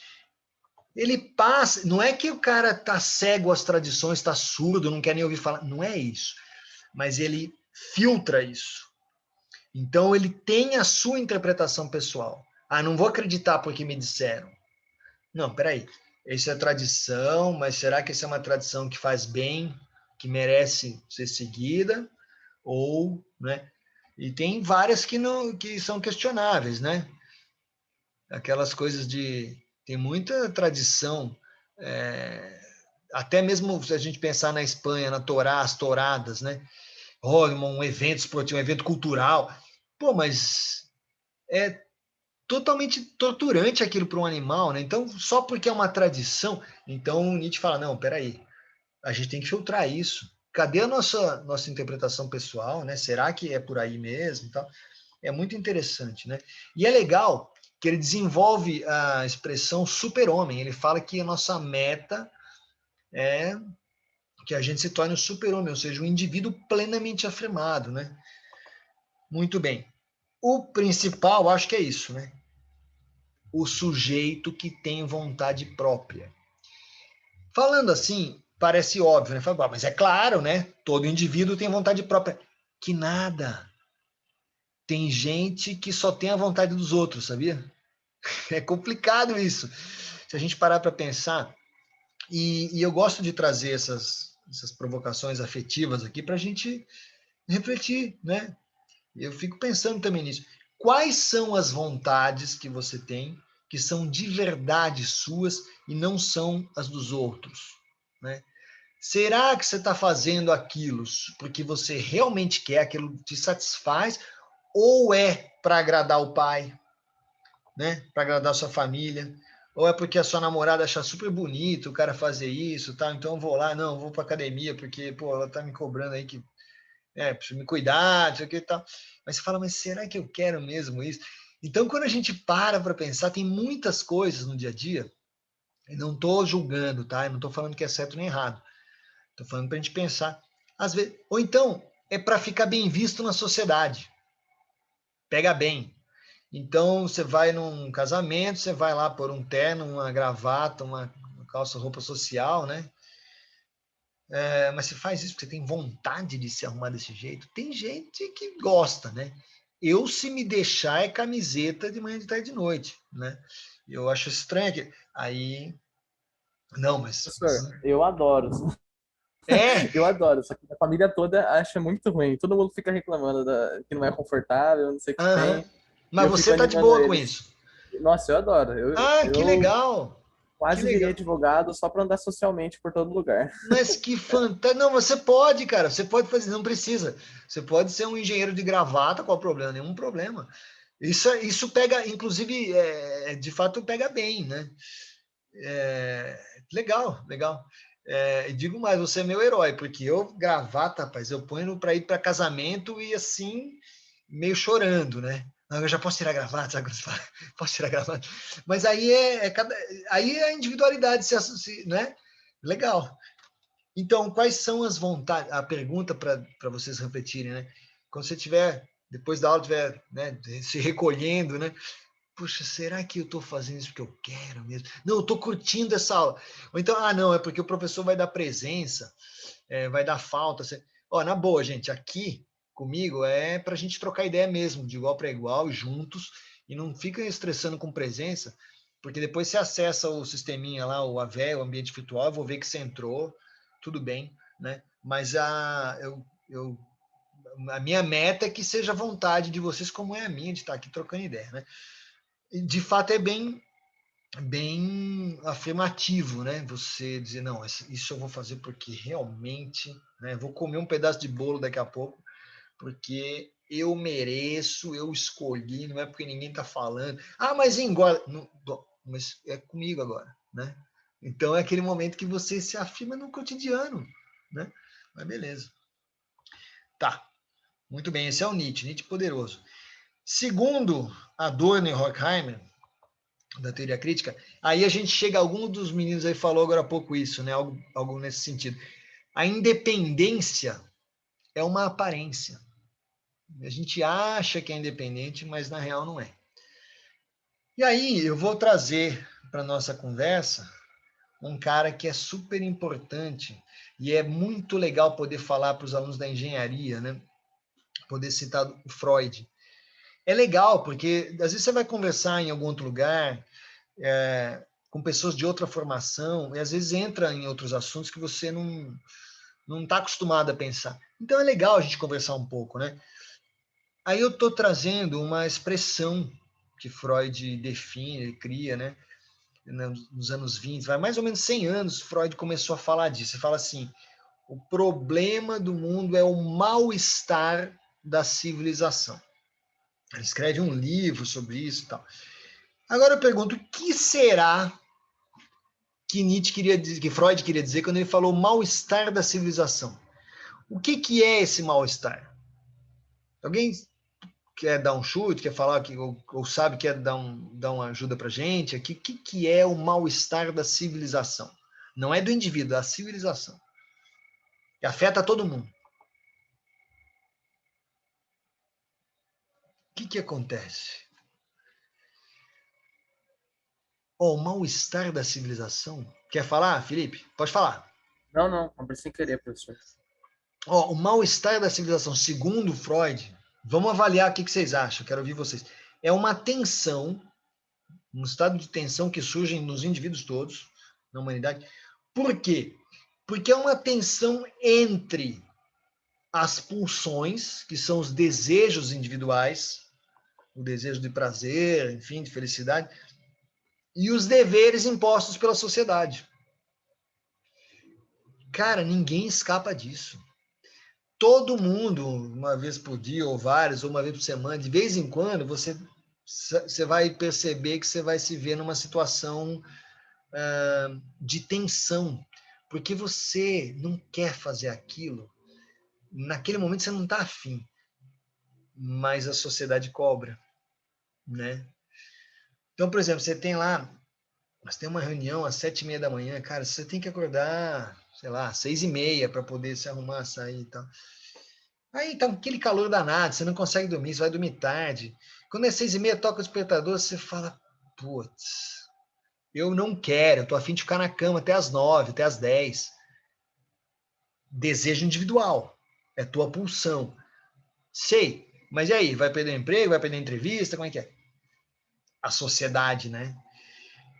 Speaker 1: Ele passa, não é que o cara está cego às tradições, está surdo, não quer nem ouvir falar, não é isso. Mas ele filtra isso. Então ele tem a sua interpretação pessoal. Não vou acreditar porque me disseram. Não, peraí. Isso é tradição, mas será que essa é uma tradição que faz bem, que merece ser seguida? Ou, né? E tem várias que são questionáveis, né? Aquelas coisas tem muita tradição, até mesmo se a gente pensar na Espanha, na Torá, as touradas, né? Um evento esportivo, um evento cultural. Pô, mas é totalmente torturante aquilo para um animal, né? Então, só porque é uma tradição, então Nietzsche fala, não, peraí, a gente tem que filtrar isso. Cadê a nossa interpretação pessoal, né? Será que é por aí mesmo? Então, é muito interessante, né? E é legal que ele desenvolve a expressão super-homem. Ele fala que a nossa meta é que a gente se torne um super-homem, ou seja, um indivíduo plenamente afirmado, né? Muito bem. O principal, acho que é isso, né? O sujeito que tem vontade própria. Falando assim, parece óbvio, né? Mas é claro, né? Todo indivíduo tem vontade própria. Que nada. tem gente que só tem a vontade dos outros, sabia? É complicado isso. Se a gente parar para pensar, e eu gosto de trazer essas provocações afetivas aqui para a gente refletir, né? Eu fico pensando também nisso. Quais são as vontades que você tem que são de verdade suas e não são as dos outros, né? Será que você está fazendo aquilo porque você realmente quer, aquilo te satisfaz, ou é para agradar o pai, né? Para agradar a sua família, ou é porque a sua namorada acha super bonito o cara fazer isso, tá? Então eu vou lá, não, eu vou para academia porque, pô, ela tá me cobrando aí que preciso me cuidar, não sei o que e tal. Mas você fala, mas será que eu quero mesmo isso? Então, quando a gente para pensar, tem muitas coisas no dia a dia, e não estou julgando, tá? Eu não estou falando que é certo nem errado. Estou falando para a gente pensar. Às vezes, ou então, é para ficar bem visto na sociedade. Pega bem. Então, você vai num casamento, você vai lá por um terno, uma gravata, uma calça, roupa social, né? Mas você faz isso porque você tem vontade de se arrumar desse jeito? Tem gente que gosta, né? Eu, se me deixar, é camiseta de manhã, de tarde e de noite, né? Eu acho estranho que... Aí... Não, mas...
Speaker 3: Professor, eu adoro.
Speaker 1: É?
Speaker 3: Eu adoro, só que a família toda acha muito ruim. Todo mundo fica reclamando que não é confortável, não sei o que
Speaker 1: Aham.
Speaker 3: tem. E
Speaker 1: Mas
Speaker 3: eu fico
Speaker 1: você tá de
Speaker 3: animando
Speaker 1: boa com
Speaker 3: eles.
Speaker 1: isso?
Speaker 3: Nossa, eu adoro.
Speaker 1: Ah, que
Speaker 3: Eu
Speaker 1: legal! Que
Speaker 3: quase virei
Speaker 1: legal.
Speaker 3: advogado só para andar socialmente por todo lugar.
Speaker 1: Mas que fantástico. Não, você pode, cara. Você pode fazer, não precisa. Você pode ser um engenheiro de gravata, qual o problema? Nenhum problema. Isso pega, inclusive, de fato, pega bem, né? Legal, legal. Digo mais, você é meu herói, porque eu, gravata, rapaz, eu ponho para ir para casamento e assim, meio chorando, né? Não, eu já posso tirar a gravata, sabe? Posso tirar a gravata. Mas aí aí é a individualidade, né? Legal. Então, quais são as vontades? A pergunta para vocês refletirem, né? Quando você estiver, depois da aula, estiver, né, se recolhendo, né? Puxa, será que eu estou fazendo isso porque eu quero mesmo? Não, eu estou curtindo essa aula. Ou então, não, é porque o professor vai dar presença, vai dar falta. Ó, na boa, gente, aqui comigo é para a gente trocar ideia mesmo, de igual para igual, juntos, e não fica estressando com presença, porque depois você acessa o sisteminha lá, o AVE, o ambiente virtual, eu vou ver que você entrou, tudo bem, né? Mas a minha meta é que seja a vontade de vocês, como é a minha, de estar aqui trocando ideia, né? De fato é bem afirmativo, né? Você dizer, não, isso eu vou fazer porque realmente, né? Vou comer um pedaço de bolo daqui a pouco, porque eu mereço, eu escolhi, não é porque ninguém está falando. Ah, mas engorda. Não, mas é comigo agora, né? Então é aquele momento que você se afirma no cotidiano, né? Mas beleza. Tá, muito bem, esse é o Nietzsche poderoso. Segundo Adorno e Horkheimer, da teoria crítica, aí a gente chega, algum dos meninos aí falou agora há pouco isso, né? Algo nesse sentido. A independência é uma aparência. A gente acha que é independente, mas na real não é. E aí eu vou trazer para nossa conversa um cara que é super importante e é muito legal poder falar para os alunos da engenharia, né? Poder citar o Freud. É legal, porque às vezes você vai conversar em algum outro lugar, com pessoas de outra formação, e às vezes entra em outros assuntos que você não está acostumado a pensar. Então é legal a gente conversar um pouco, né? Aí eu estou trazendo uma expressão que Freud define, ele cria, né? Nos anos 20, vai mais ou menos 100 anos, Freud começou a falar disso. Ele fala assim, o problema do mundo é o mal-estar da civilização. Ele escreve um livro sobre isso e tal. Agora eu pergunto, o que será que Nietzsche queria dizer, que Freud queria dizer quando ele falou mal-estar da civilização? O que é esse mal-estar? Alguém quer dar um chute, quer falar ou sabe que quer dar uma ajuda para gente aqui? O que é o mal-estar da civilização? Não é do indivíduo, é a civilização. Que afeta todo mundo. O que acontece? O mal-estar da civilização. Quer falar, Felipe? Pode falar.
Speaker 3: Não, abri sem querer, professor.
Speaker 1: O mal-estar da civilização, segundo Freud, Vamos avaliar o que vocês acham, quero ouvir vocês. É uma tensão, um estado de tensão que surge nos indivíduos todos, na humanidade. Por quê? Porque é uma tensão entre as pulsões, que são os desejos individuais, o desejo de prazer, enfim, de felicidade, e os deveres impostos pela sociedade. Cara, ninguém escapa disso. Todo mundo, uma vez por dia, ou várias, ou uma vez por semana, de vez em quando, você vai perceber que você vai se ver numa situação de tensão, porque você não quer fazer aquilo, naquele momento você não está afim, mas a sociedade cobra, né? Então, por exemplo, você tem uma reunião às 7h30 da manhã, cara, você tem que acordar, sei lá, 6h30 para poder se arrumar, sair e tal. Aí tá aquele calor danado, você não consegue dormir, você vai dormir tarde. Quando é 6h30, toca o despertador, você fala, putz, eu não quero, eu tô a fim de ficar na cama até as 9, até as 10. Desejo individual, é tua pulsão. Sei, mas e aí, vai perder o emprego, vai perder a entrevista, como é que é? A sociedade, né?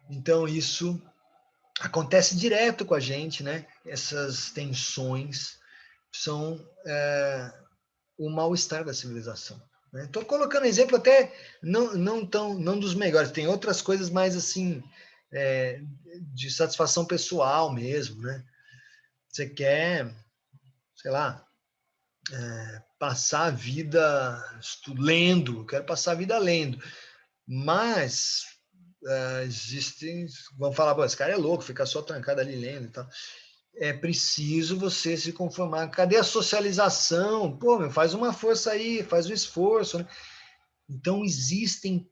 Speaker 1: Então isso acontece direto com a gente, né? Essas tensões são o mal-estar da civilização. Estou colocando exemplo até não dos melhores, tem outras coisas mais assim, de satisfação pessoal mesmo, né? Você quer, sei lá, passar a vida lendo, quero passar a vida lendo, mas existem, vão falar, esse cara é louco, fica só trancado ali lendo e tal. É preciso você se conformar. Cadê a socialização? Pô, meu, faz uma força aí, faz um esforço, né? Então, existem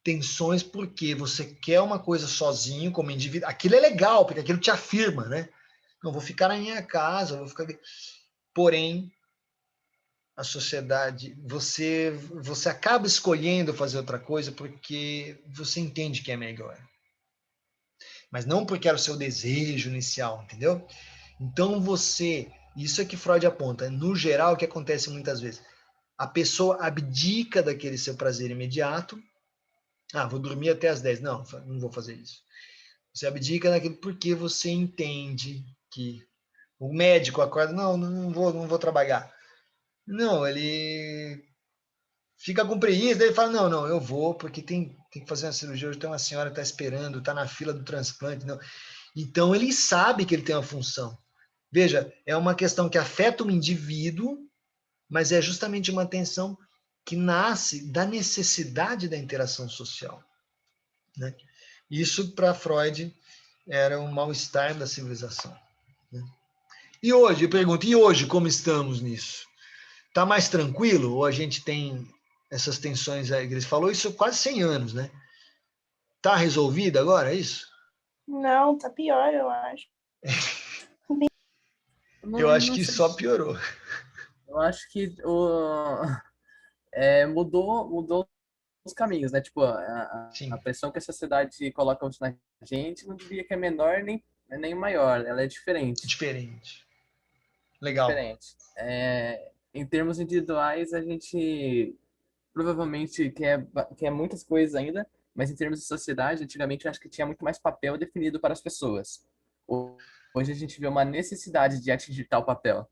Speaker 1: tensões porque você quer uma coisa sozinho, como indivíduo. Aquilo é legal, porque aquilo te afirma, né? Não, vou ficar na minha casa, vou ficar... Porém, a sociedade, você acaba escolhendo fazer outra coisa porque você entende que é melhor. Mas não porque era o seu desejo inicial, entendeu? Então isso é que Freud aponta, no geral o que acontece muitas vezes, a pessoa abdica daquele seu prazer imediato, vou dormir até as 10, não vou fazer isso. Você abdica daquilo porque você entende que o médico acorda, não vou trabalhar. Não, ele fica com preguiça, daí ele fala, não, eu vou, porque tem que fazer uma cirurgia, hoje tem uma senhora que está esperando, está na fila do transplante, não. Então ele sabe que ele tem uma função. Veja, é uma questão que afeta o indivíduo, mas é justamente uma tensão que nasce da necessidade da interação social, né? Isso, para Freud, era um mal-estar da civilização, né? E hoje, eu pergunto, e hoje como estamos nisso? Está mais tranquilo ou a gente tem essas tensões aí? Ele falou isso há quase 100 anos, né? Está resolvido agora, é isso?
Speaker 2: Não, tá pior, eu acho.
Speaker 1: Eu acho
Speaker 3: Não
Speaker 1: que
Speaker 3: sei.
Speaker 1: só piorou.
Speaker 3: Eu acho que mudou os caminhos, né? Tipo,
Speaker 1: Sim,
Speaker 3: a pressão que a sociedade coloca na gente não diria que é menor nem maior, ela é diferente.
Speaker 1: diferente. Legal.
Speaker 3: Diferente. Em termos individuais, a gente provavelmente quer muitas coisas ainda, mas em termos de sociedade, antigamente eu acho que tinha muito mais papel definido para as pessoas. Hoje a gente vê uma necessidade de atingir tal papel.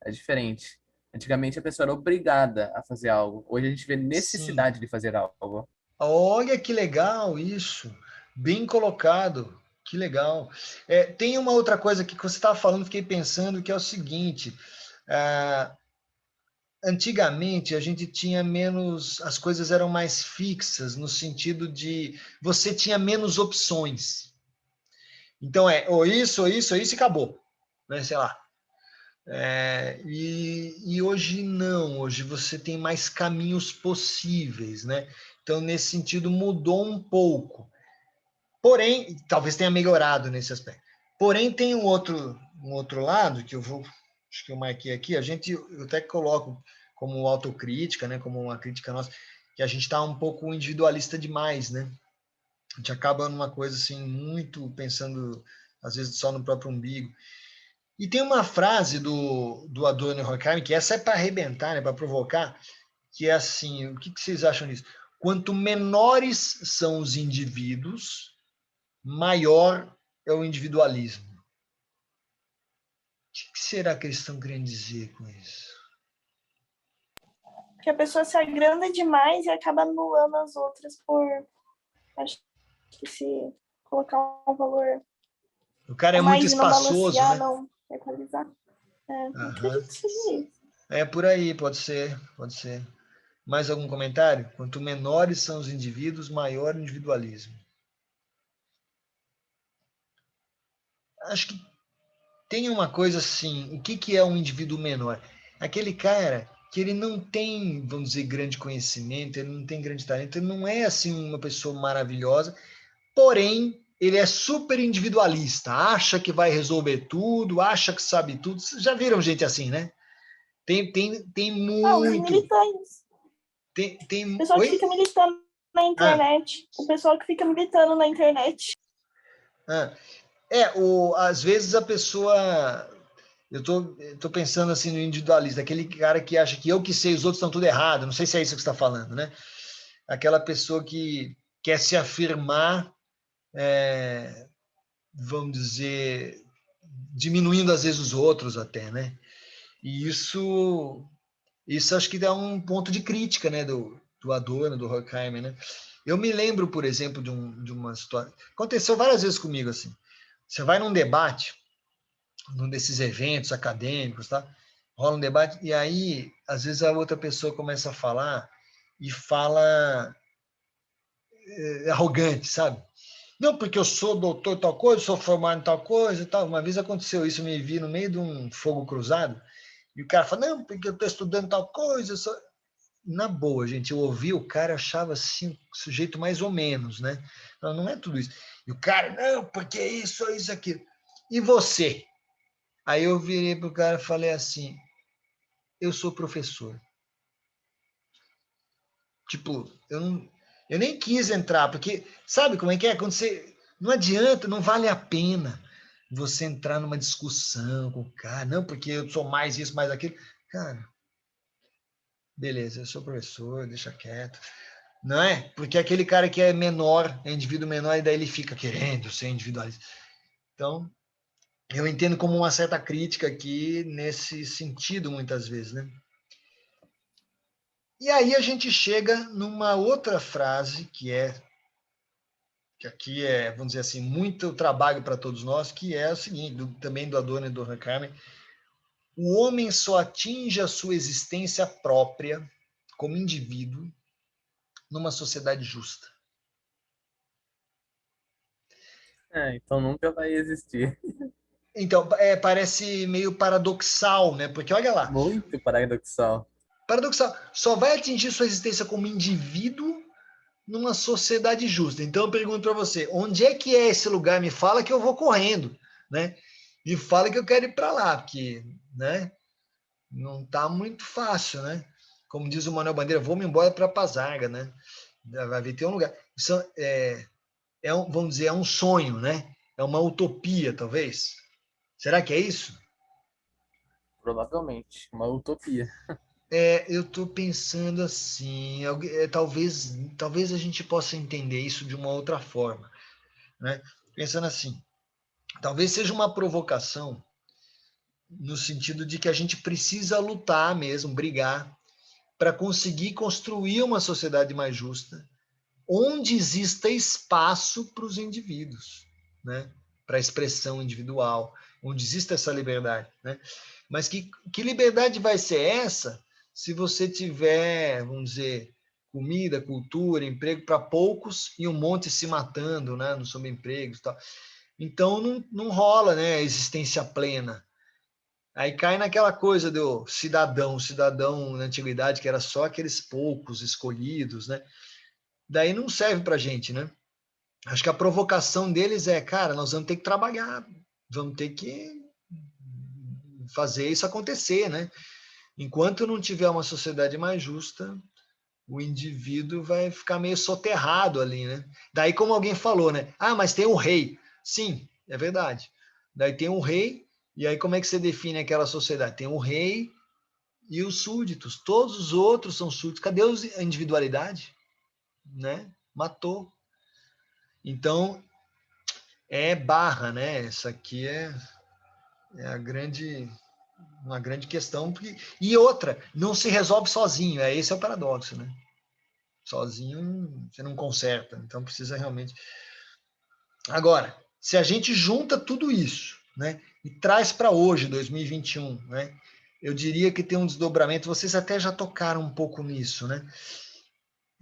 Speaker 3: É diferente. Antigamente a pessoa era obrigada a fazer algo. Hoje a gente vê
Speaker 1: Sim.
Speaker 3: necessidade de fazer algo.
Speaker 1: Olha que legal isso. Bem colocado. Que legal. Tem uma outra coisa que você estava falando, fiquei pensando, que é o seguinte. Antigamente a gente tinha menos, as coisas eram mais fixas, no sentido de você tinha menos opções. Então ou isso e acabou. Né? Sei lá. E hoje não, hoje você tem mais caminhos possíveis, né? Então, nesse sentido, mudou um pouco. Porém, talvez tenha melhorado nesse aspecto. Porém, tem um outro lado que acho que eu marquei aqui, eu até coloco como autocrítica, né? Como uma crítica nossa, que a gente está um pouco individualista demais, né? A gente acaba numa coisa assim, muito pensando, às vezes, só no próprio umbigo. E tem uma frase do Adorno Horkheimer, que essa é para arrebentar, né, para provocar, que é assim, o que vocês acham disso? Quanto menores são os indivíduos, maior é o individualismo. O que será que eles estão querendo dizer com isso?
Speaker 2: Porque a pessoa se agranda demais e acaba anulando as outras por, acho que se colocar um valor
Speaker 1: O cara
Speaker 2: a
Speaker 1: é muito
Speaker 2: mais e não
Speaker 1: espaçoso,
Speaker 2: balancear,
Speaker 1: né?
Speaker 2: não equalizar.
Speaker 1: Aham.
Speaker 2: Acredito que seja isso.
Speaker 1: É por aí, pode ser, pode ser. Mais algum comentário? Quanto menores são os indivíduos, maior o individualismo. Acho que tem uma coisa assim, o que é um indivíduo menor? Aquele cara que ele não tem, vamos dizer, grande conhecimento, ele não tem grande talento, ele não é assim uma pessoa maravilhosa, porém ele é super individualista, acha que vai resolver tudo, acha que sabe tudo. Vocês já viram gente assim, né? Tem
Speaker 2: Os
Speaker 1: muito.
Speaker 2: militantes. O pessoal que
Speaker 1: Oi?
Speaker 2: fica militando na internet. O pessoal que fica militando na internet.
Speaker 1: Às vezes a pessoa. Eu tô pensando assim no individualista, aquele cara que acha que eu que sei, os outros estão tudo errado. Não sei se é isso que você está falando, né? Aquela pessoa que quer se afirmar, vamos dizer, diminuindo às vezes os outros até, né? E isso acho que dá um ponto de crítica, né, do Adorno, do Horkheimer, né? Eu me lembro, por exemplo, de uma situação. Aconteceu várias vezes comigo assim. Você vai num debate, num desses eventos acadêmicos, tá? Rola um debate e aí, às vezes a outra pessoa começa a falar e fala arrogante, sabe? Não, porque eu sou doutor em tal coisa, sou formado em tal coisa e tal. Uma vez aconteceu isso, eu me vi no meio de um fogo cruzado e o cara fala, não, porque eu estou estudando tal coisa. Eu sou... Na boa, gente, eu ouvi o cara, achava assim, sujeito mais ou menos, né? Não, não é tudo isso. E o cara, não, porque isso, aquilo. E você? Aí eu virei pro cara e falei assim, eu sou professor. Tipo, eu nem quis entrar, porque sabe como é que é? Quando você. Não adianta, não vale a pena você entrar numa discussão com o cara, não, porque eu sou mais isso, mais aquilo. Cara, beleza, eu sou professor, deixa quieto. Não é? Porque aquele cara que é menor, é indivíduo menor, e daí ele fica querendo ser individualista. Então, eu entendo como uma certa crítica aqui nesse sentido, muitas vezes, né? E aí a gente chega numa outra frase que aqui é, vamos dizer assim, muito trabalho para todos nós, que é o seguinte, também do Adorno e do Horkheimer: o homem só atinge a sua existência própria como indivíduo numa sociedade justa.
Speaker 3: Então nunca vai existir.
Speaker 1: Então, parece meio paradoxal, né? Porque olha lá,
Speaker 3: Muito paradoxal.
Speaker 1: paradoxal, só vai atingir sua existência como indivíduo numa sociedade justa. Então eu pergunto para você, onde é que é esse lugar? Me fala que eu vou correndo, né? Me fala que eu quero ir para lá, porque, né? Não tá muito fácil, né? Como diz o Manuel Bandeira, vou-me embora para Pazarga, né? Vai ter um lugar. Isso vamos dizer, é um sonho, né? É uma utopia, talvez. Será que é isso?
Speaker 3: Provavelmente. Uma utopia.
Speaker 1: Eu estou pensando assim, talvez a gente possa entender isso de uma outra forma, né? Pensando assim, talvez seja uma provocação no sentido de que a gente precisa lutar mesmo, brigar, para conseguir construir uma sociedade mais justa, onde exista espaço para os indivíduos, né? Para a expressão individual, onde exista essa liberdade, né? Mas que liberdade vai ser essa se você tiver, vamos dizer, comida, cultura, emprego para poucos e um monte se matando, né, no subemprego e tal. Então não rola, né, a existência plena. Aí cai naquela coisa do cidadão na antiguidade que era só aqueles poucos escolhidos, né? Daí não serve para gente, né? Acho que a provocação deles é, cara, nós vamos ter que trabalhar, vamos ter que fazer isso acontecer, né? Enquanto não tiver uma sociedade mais justa, o indivíduo vai ficar meio soterrado ali, né? Daí, como alguém falou, né? Ah, mas tem um rei. Sim, é verdade. Daí tem um rei, e aí como é que você define aquela sociedade? Tem um rei e os súditos. Todos os outros são súditos. Cadê a individualidade? Né? Matou. Então, é barra, né? Essa aqui é uma grande questão. E outra, não se resolve sozinho. Esse é o paradoxo, né? Sozinho você não conserta. Então, precisa realmente... Agora, se a gente junta tudo isso, né? E traz para hoje, 2021, né? Eu diria que tem um desdobramento, vocês até já tocaram um pouco nisso, né?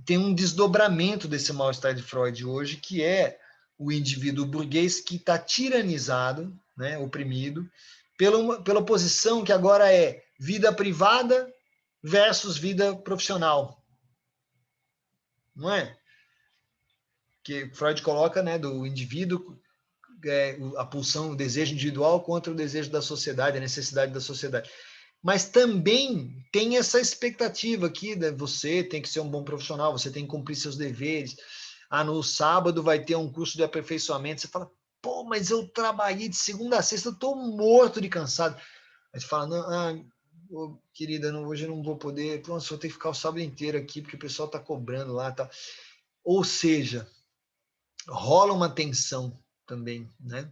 Speaker 1: Tem um desdobramento desse mal-estar de Freud hoje, que é o indivíduo burguês que está tiranizado, né, oprimido, pela posição que agora é vida privada versus vida profissional. Não é? Que Freud coloca, né, do indivíduo, a pulsão, o desejo individual contra o desejo da sociedade, a necessidade da sociedade. Mas também tem essa expectativa aqui, né? Você tem que ser um bom profissional, você tem que cumprir seus deveres. No sábado vai ter um curso de aperfeiçoamento. Você fala, pô, mas eu trabalhei de segunda a sexta, eu estou morto de cansado. Aí você fala, não, querida, hoje eu não vou poder, pô, só tem que ficar o sábado inteiro aqui, porque o pessoal está cobrando lá. Tá. Ou seja, rola uma tensão também, né?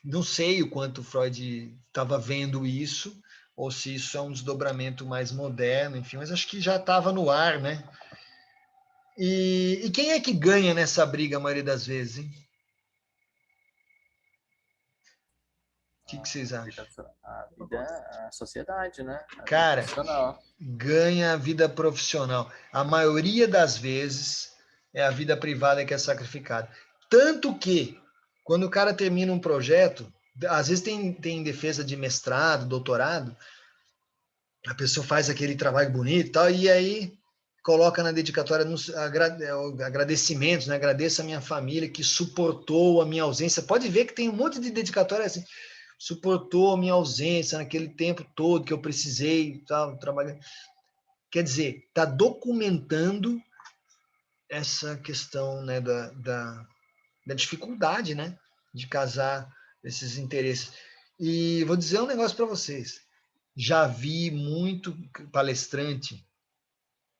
Speaker 1: Não sei o quanto Freud estava vendo isso, ou se isso é um desdobramento mais moderno, enfim, mas acho que já estava no ar, né? E quem é que ganha nessa briga a maioria das vezes, hein? O que vocês acham?
Speaker 3: A sociedade, né? A vida
Speaker 1: Cara,
Speaker 3: profissional.
Speaker 1: ganha a vida profissional. A maioria das vezes é a vida privada que é sacrificada. Tanto que, quando o cara termina um projeto, às vezes tem defesa de mestrado, doutorado, a pessoa faz aquele trabalho bonito e tal, e aí coloca na dedicatória agradecimentos, né? Agradeço a minha família que suportou a minha ausência. Pode ver que tem um monte de dedicatória assim, suportou a minha ausência naquele tempo todo que eu precisei, tal, trabalhando. Quer dizer, está documentando essa questão, né, da dificuldade, né, de casar esses interesses. E vou dizer um negócio para vocês. Já vi muito palestrante,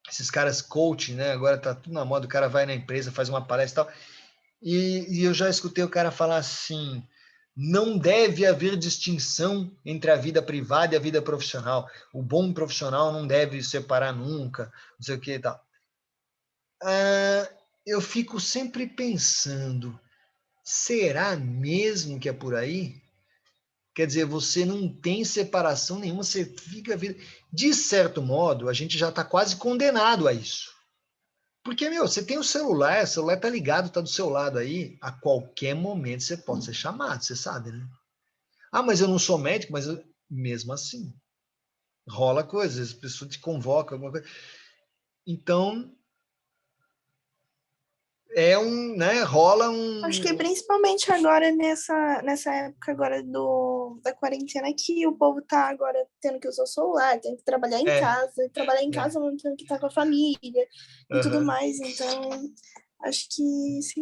Speaker 1: esses caras coaching, né? Agora tá tudo na moda, o cara vai na empresa, faz uma palestra e tal. E eu já escutei o cara falar assim: não deve haver distinção entre a vida privada e a vida profissional. O bom profissional não deve separar nunca, não sei o que e tal. Eu fico sempre pensando, será mesmo que é por aí? Quer dizer, você não tem separação nenhuma, você fica... De certo modo, a gente já está quase condenado a isso. Porque, você tem o celular está ligado, está do seu lado aí, a qualquer momento você pode ser chamado, você sabe, né? Mas eu não sou médico, mas mesmo assim, rola coisas, as pessoas te convocam, alguma coisa. Então, rola
Speaker 2: Acho que principalmente agora nessa época agora da quarentena que o povo tá agora tendo que usar o celular, tendo que trabalhar em casa, trabalhar em casa não tendo que estar com a família e tudo mais, então acho que se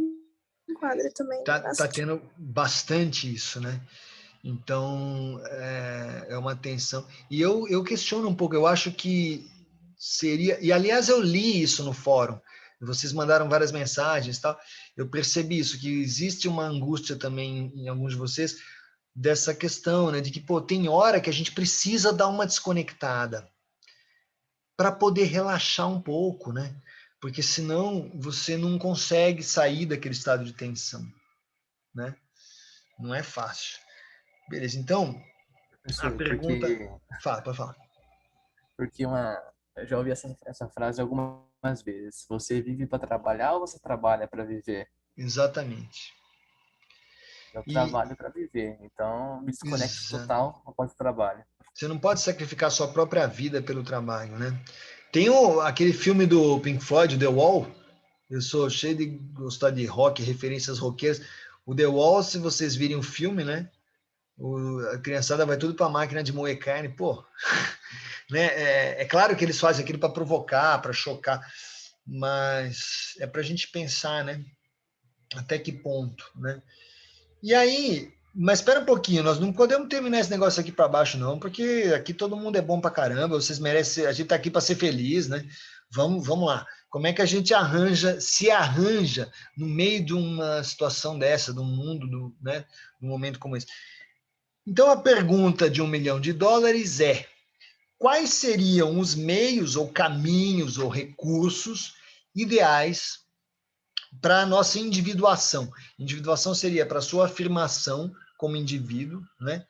Speaker 2: enquadra também.
Speaker 1: Tá tendo bastante isso, né? Então, é uma tensão. E eu questiono um pouco, eu acho que seria... E, aliás, eu li isso no fórum, vocês mandaram várias mensagens e tal, eu percebi isso, que existe uma angústia também em alguns de vocês, dessa questão, né, de que, tem hora que a gente precisa dar uma desconectada para poder relaxar um pouco, né? Porque senão você não consegue sair daquele estado de tensão, né? Não é fácil. Beleza, então, a pergunta... Pode falar.
Speaker 3: Porque eu já ouvi essa frase algumas vezes. Você vive para trabalhar ou você trabalha para viver?
Speaker 1: Exatamente.
Speaker 3: Eu trabalho para viver, então me desconecto total após o trabalho.
Speaker 1: Você não pode sacrificar sua própria vida pelo trabalho, né? Tem aquele filme do Pink Floyd, The Wall. Eu sou cheio de gostar de rock, referências roqueiras. O The Wall, se vocês virem o filme, né? A criançada vai tudo para a máquina de moer carne, né? É claro que eles fazem aquilo para provocar, para chocar, mas é para a gente pensar, né? Até que ponto, né? E aí, Mas espera um pouquinho, nós não podemos terminar esse negócio aqui para baixo, não, porque aqui todo mundo é bom para caramba, vocês merecem, a gente está aqui para ser feliz, né? Vamos lá. Como é que a gente se arranja no meio de uma situação dessa, de um mundo, né, num momento como esse? Então, a pergunta de $1 milhão é: quais seriam os meios ou caminhos ou recursos ideais para a nossa individuação? Individuação seria para a sua afirmação como indivíduo, né?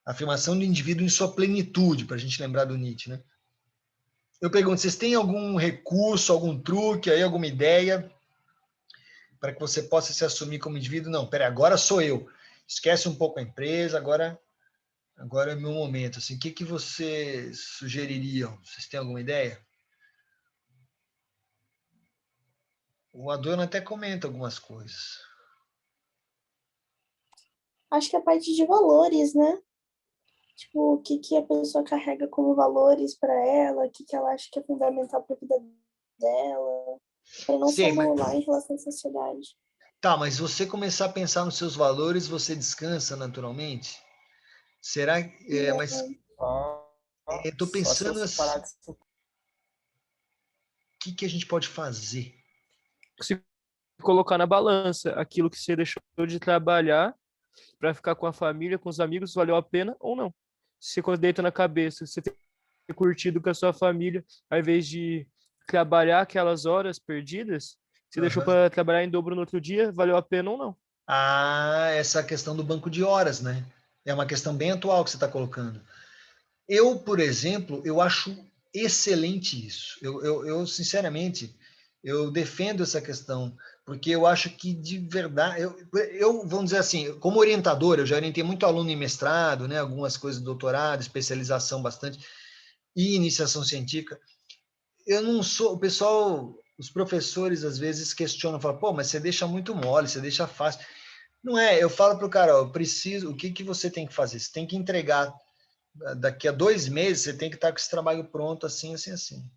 Speaker 1: Afirmação do indivíduo em sua plenitude, para a gente lembrar do Nietzsche, né? Eu pergunto, vocês têm algum recurso, algum truque aí, alguma ideia para que você possa se assumir como indivíduo? Não, peraí, agora sou eu. Esquece um pouco a empresa, agora é meu momento. Assim, o que vocês sugeririam? Vocês têm alguma ideia? O Adorno até comenta algumas coisas.
Speaker 2: Acho que a parte de valores, né? Tipo, o que a pessoa carrega como valores para ela, o que ela acha que é fundamental para a vida dela, para não se
Speaker 1: Sim,
Speaker 2: anular em relação à sociedade.
Speaker 1: Tá, mas você começar a pensar nos seus valores, você descansa naturalmente? Será que... mas eu estou
Speaker 3: Só se eu
Speaker 1: pensando assim,
Speaker 3: separar
Speaker 1: o que a gente pode fazer?
Speaker 6: Se colocar na balança aquilo que você deixou de trabalhar para ficar com a família, com os amigos, valeu a pena ou não. Se você deita na cabeça, você tem curtido com a sua família, ao invés de trabalhar aquelas horas perdidas, você deixou para trabalhar em dobro no outro dia, valeu a pena ou não.
Speaker 1: Ah, essa questão do banco de horas, né? É uma questão bem atual que você está colocando. Eu, por exemplo, eu acho excelente isso. Eu sinceramente, eu defendo essa questão, porque eu acho que, de verdade, vamos dizer assim, como orientador, eu já orientei muito aluno em mestrado, né, algumas coisas de doutorado, especialização bastante, e iniciação científica. Eu não sou, o pessoal, os professores às vezes questionam, falam, pô, mas você deixa muito mole, você deixa fácil. Não é, eu falo para o cara, ó, eu preciso, o que você tem que fazer? Você tem que entregar daqui a 2 meses, você tem que estar com esse trabalho pronto, assim, assim, assim.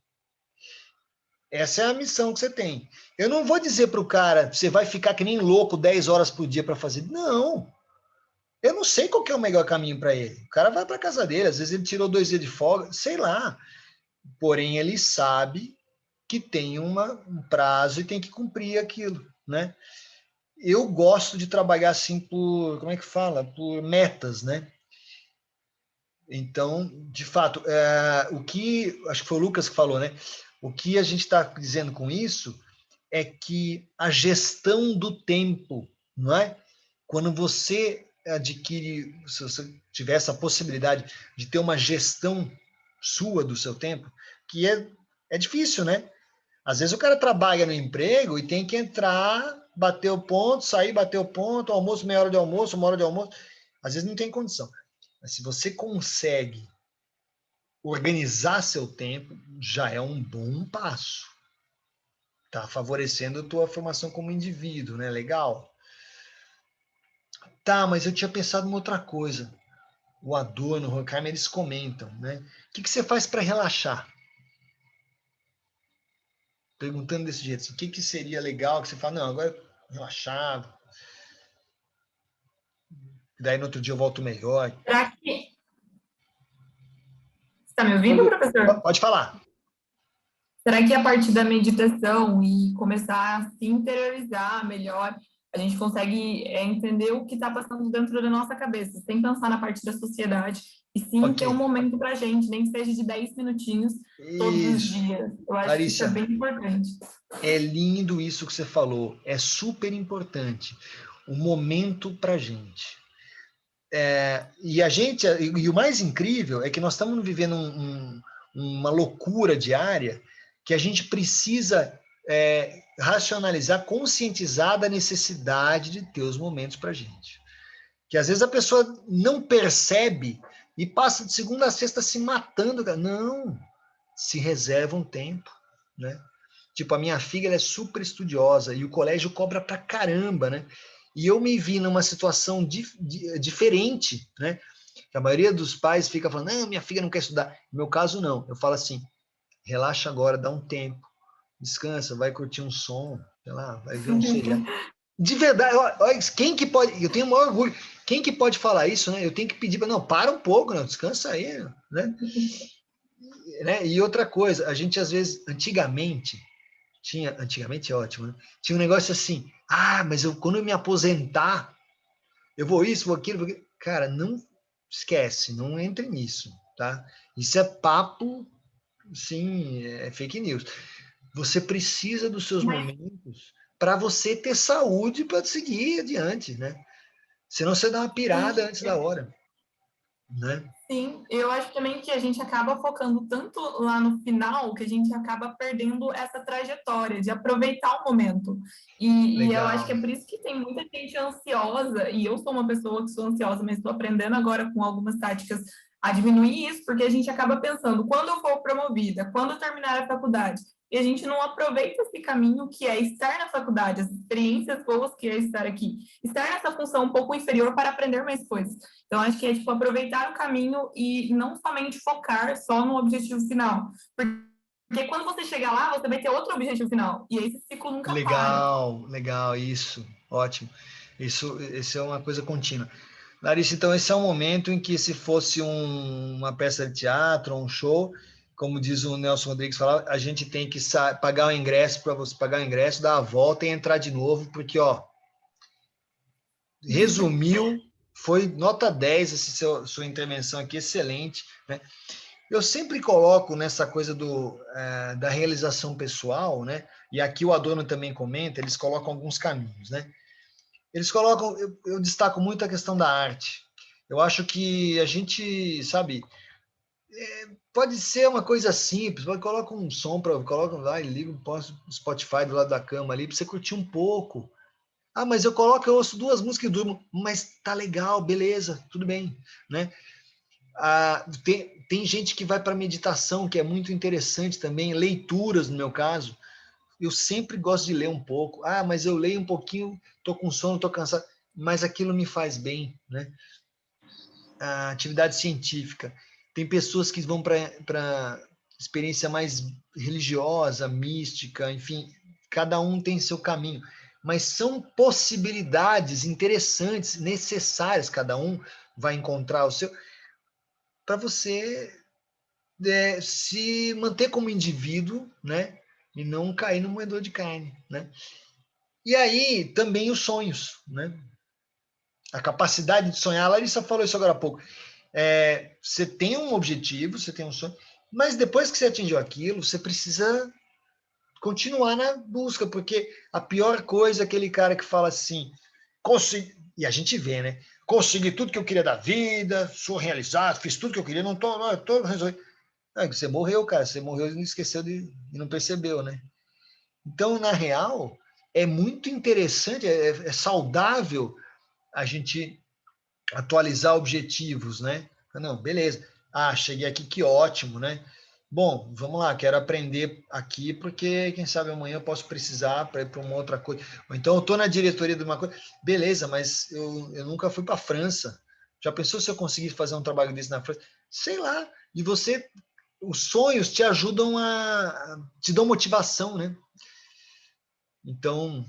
Speaker 1: Essa é a missão que você tem. Eu não vou dizer para o cara, você vai ficar que nem louco 10 horas por dia para fazer. Não. Eu não sei qual que é o melhor caminho para ele. O cara vai para casa dele, às vezes ele tirou 2 dias de folga, sei lá. Porém, ele sabe que tem um prazo e tem que cumprir aquilo, né? Eu gosto de trabalhar assim por, como é que fala? Por metas, né? Então, de fato, o que, acho que foi o Lucas que falou, né? O que a gente está dizendo com isso é que a gestão do tempo, não é? Quando você adquire, se você tiver essa possibilidade de ter uma gestão sua do seu tempo, que é difícil, né? Às vezes o cara trabalha no emprego e tem que entrar, bater o ponto, sair, bater o ponto, almoço, meia hora de almoço, 1 hora de almoço. Às vezes não tem condição. Mas se você consegue organizar seu tempo, já é um bom passo. Está favorecendo a tua formação como indivíduo, né? Legal. Tá, mas eu tinha pensado em outra coisa. O Adorno, o Horkheimer, eles comentam, né? O que você faz para relaxar? Perguntando desse jeito, assim, o que seria legal que você fala, não, agora relaxado. Daí no outro dia eu volto melhor.
Speaker 7: Será que... Você está me ouvindo, professor?
Speaker 1: Pode falar.
Speaker 7: Será que a partir da meditação e começar a se interiorizar melhor, a gente consegue entender o que está passando dentro da nossa cabeça, sem pensar na parte da sociedade, e sim ter um momento para a gente, nem que seja de 10 minutinhos todos os dias. Eu acho que isso é bem importante.
Speaker 1: É lindo isso que você falou, é super importante. O momento para a gente. E o mais incrível é que nós estamos vivendo uma loucura diária que a gente precisa racionalizar, conscientizar da necessidade de ter os momentos para a gente. Que às vezes a pessoa não percebe e passa de segunda a sexta se matando. Não, se reserva um tempo, né? Tipo, a minha filha ela é super estudiosa e o colégio cobra pra caramba, né? E eu me vi numa situação diferente, né? Que a maioria dos pais fica falando, não, minha filha não quer estudar. No meu caso, não. Eu falo assim, relaxa agora, dá um tempo, descansa, vai curtir um som, sei lá, vai ver um seriado. De verdade, olha, quem que pode, eu tenho o maior orgulho, quem que pode falar isso, né? Eu tenho que pedir para, não, para um pouco, não, descansa aí, né? E outra coisa, a gente às vezes, antigamente é ótimo, né? Tinha um negócio assim, mas quando eu me aposentar, eu vou isso, vou aquilo, cara, não esquece, não entre nisso, tá? Isso é papo, sim, é fake news. Você precisa dos seus momentos para você ter saúde para seguir adiante, né? Senão você dá uma pirada antes da hora, né?
Speaker 7: Sim, eu acho também que a gente acaba focando tanto lá no final que a gente acaba perdendo essa trajetória de aproveitar o momento. E eu acho que
Speaker 1: Legal.
Speaker 7: é por isso que tem muita gente ansiosa, e eu sou uma pessoa que sou ansiosa, mas estou aprendendo agora com algumas táticas a diminuir isso, porque a gente acaba pensando, quando eu for promovida, quando eu terminar a faculdade, e a gente não aproveita esse caminho que é estar na faculdade, as experiências boas que é estar aqui, estar nessa função um pouco inferior para aprender mais coisas. Então, acho que é tipo, aproveitar o caminho e não somente focar só no objetivo final. Porque quando você chegar lá, você vai ter outro objetivo final. E aí esse ciclo nunca para.
Speaker 1: Legal, isso, ótimo. Isso é uma coisa contínua. Larissa, então esse é um momento em que se fosse uma peça de teatro, um show, como diz o Nelson Rodrigues falar, a gente tem que pagar o ingresso para você pagar o ingresso, dar a volta e entrar de novo, porque resumiu, foi nota 10 sua intervenção aqui, excelente, né? Eu sempre coloco nessa coisa da realização pessoal, né? E aqui o Adorno também comenta, eles colocam alguns caminhos, né? Eles colocam, eu destaco muito a questão da arte. Eu acho que a gente, sabe, pode ser uma coisa simples, coloca um som, coloca lá e liga o Spotify do lado da cama ali, para você curtir um pouco. Mas eu ouço 2 músicas e durmo, mas tá legal, beleza, tudo bem, né? Tem gente que vai para meditação, que é muito interessante também, leituras no meu caso. Eu sempre gosto de ler um pouco. Mas eu leio um pouquinho, tô com sono, tô cansado, mas aquilo me faz bem, né? A atividade científica. Tem pessoas que vão para experiência mais religiosa, mística, enfim, cada um tem seu caminho, mas são possibilidades interessantes, necessárias, cada um vai encontrar o seu, para você se manter como indivíduo, né? E não cair no moedor de carne, né? E aí também os sonhos, né? A capacidade de sonhar. A Larissa falou isso agora há pouco. Você tem um objetivo, você tem um sonho, mas depois que você atingiu aquilo, você precisa continuar na busca, porque a pior coisa é aquele cara que fala assim, e a gente vê, né? Consegui tudo que eu queria da vida, sou realizado, fiz tudo que eu queria, não tô resolvendo. Você morreu, cara, você morreu e não esqueceu e não percebeu, né? Então, na real, é muito interessante, é saudável a gente atualizar objetivos, né? Não, beleza. Cheguei aqui, que ótimo, né? Bom, vamos lá, quero aprender aqui, porque quem sabe amanhã eu posso precisar para ir para uma outra coisa. Ou então eu estou na diretoria de uma coisa, beleza, mas eu nunca fui para a França. Já pensou se eu conseguisse fazer um trabalho desse na França? Sei lá. E os sonhos te ajudam te dão motivação, né? Então,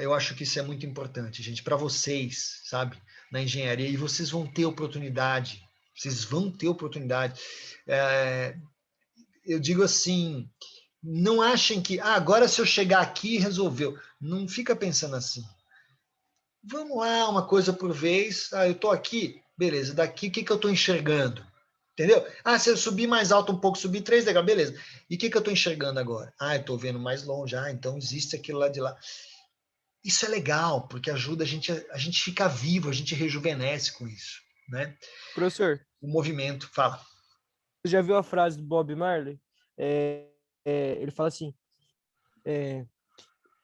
Speaker 1: eu acho que isso é muito importante, gente, para vocês, sabe, na engenharia, e vocês vão ter oportunidade, eu digo assim, não achem que, agora se eu chegar aqui, resolveu. Não fica pensando assim. Vamos lá, uma coisa por vez. Eu estou aqui, beleza, daqui o que eu estou enxergando? Entendeu? Se eu subir mais alto um pouco, subir 3 degraus, beleza. E o que eu estou enxergando agora? Eu estou vendo mais longe, então existe aquilo lá de lá. Isso é legal, porque ajuda a gente ficar vivo, a gente rejuvenesce com isso, né?
Speaker 6: Professor,
Speaker 1: O movimento, fala.
Speaker 6: você já viu a frase do Bob Marley? Ele fala assim,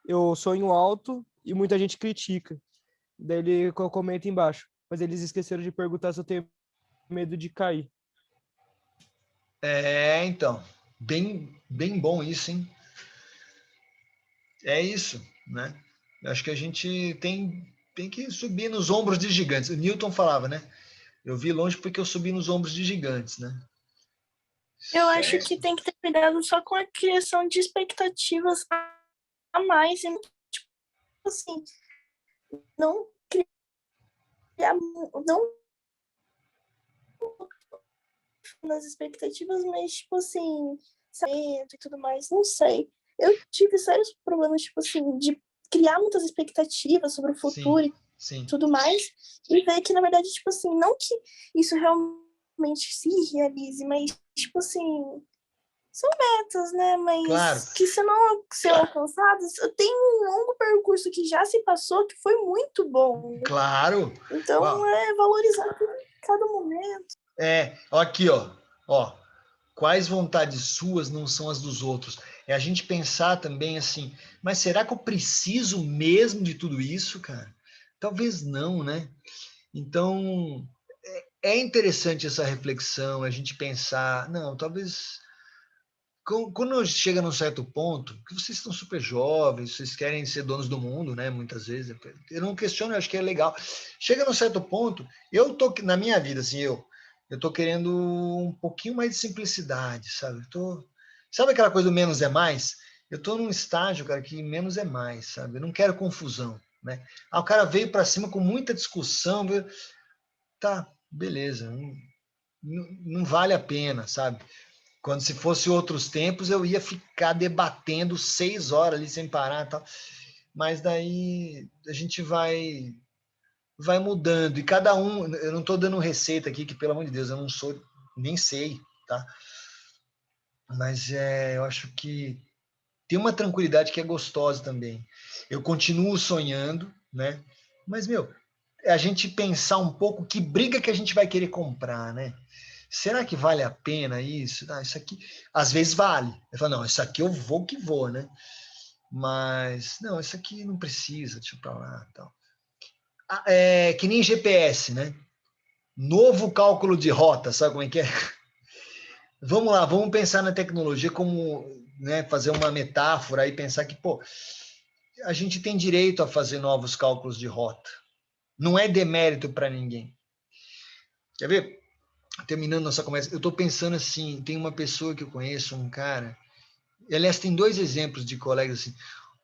Speaker 6: eu sonho alto e muita gente critica. Daí ele comenta embaixo, mas eles esqueceram de perguntar se eu tenho medo de cair.
Speaker 1: Então, bem bom isso, hein? É isso, né? Acho que a gente tem que subir nos ombros de gigantes. O Newton falava, né? Eu vi longe porque eu subi nos ombros de gigantes, né?
Speaker 2: Eu acho que tem que ter cuidado só com a criação de expectativas a mais e assim, não criar, não nas expectativas, mas, tipo assim, e tudo mais, não sei. Eu tive sérios problemas, tipo assim, de criar muitas expectativas sobre o futuro e
Speaker 1: Sim.
Speaker 2: tudo mais, e ver que, na verdade, tipo assim, não que isso realmente se realize, mas, tipo assim, são metas, né?
Speaker 1: Claro.
Speaker 2: Mas que se não serão alcançadas, tem um longo percurso que já se passou que foi muito bom.
Speaker 1: Claro.
Speaker 2: Então,
Speaker 1: Uau.
Speaker 2: é valorizar cada momento.
Speaker 1: Aqui, ó. Quais vontades suas não são as dos outros? É a gente pensar também assim, mas será que eu preciso mesmo de tudo isso, cara? Talvez não, né? Então, é interessante essa reflexão, a gente pensar, não, talvez quando chega num certo ponto, que vocês estão super jovens, vocês querem ser donos do mundo, né? Muitas vezes, eu não questiono, eu acho que é legal. Chega num certo ponto, eu tô na minha vida, assim, eu tô querendo um pouquinho mais de simplicidade, sabe? Sabe aquela coisa do menos é mais? Eu tô num estágio, cara, que menos é mais, sabe? Eu não quero confusão, né? O cara veio para cima com muita discussão, tá, beleza, não vale a pena, sabe? Quando se fosse outros tempos, eu ia ficar debatendo 6 horas ali sem parar, tal. Mas daí a gente vai mudando e cada um, eu não estou dando receita aqui, que pelo amor de Deus, eu não sou, nem sei, tá? Mas eu acho que tem uma tranquilidade que é gostosa também. Eu continuo sonhando, né? Mas, meu, é a gente pensar um pouco que briga que a gente vai querer comprar, né? Será que vale a pena isso? Isso aqui, às vezes vale. Eu falo, não, isso aqui eu vou que vou, né? Mas, não, isso aqui não precisa, deixa eu pra lá, tal. É que nem GPS, né? Novo cálculo de rota, sabe como é que é? Vamos lá, vamos pensar na tecnologia como, né, fazer uma metáfora e pensar que, pô, a gente tem direito a fazer novos cálculos de rota. Não é demérito para ninguém. Quer ver? Terminando nossa conversa, eu estou pensando assim, tem uma pessoa que eu conheço, um cara, e, aliás, tem 2 exemplos de colegas assim.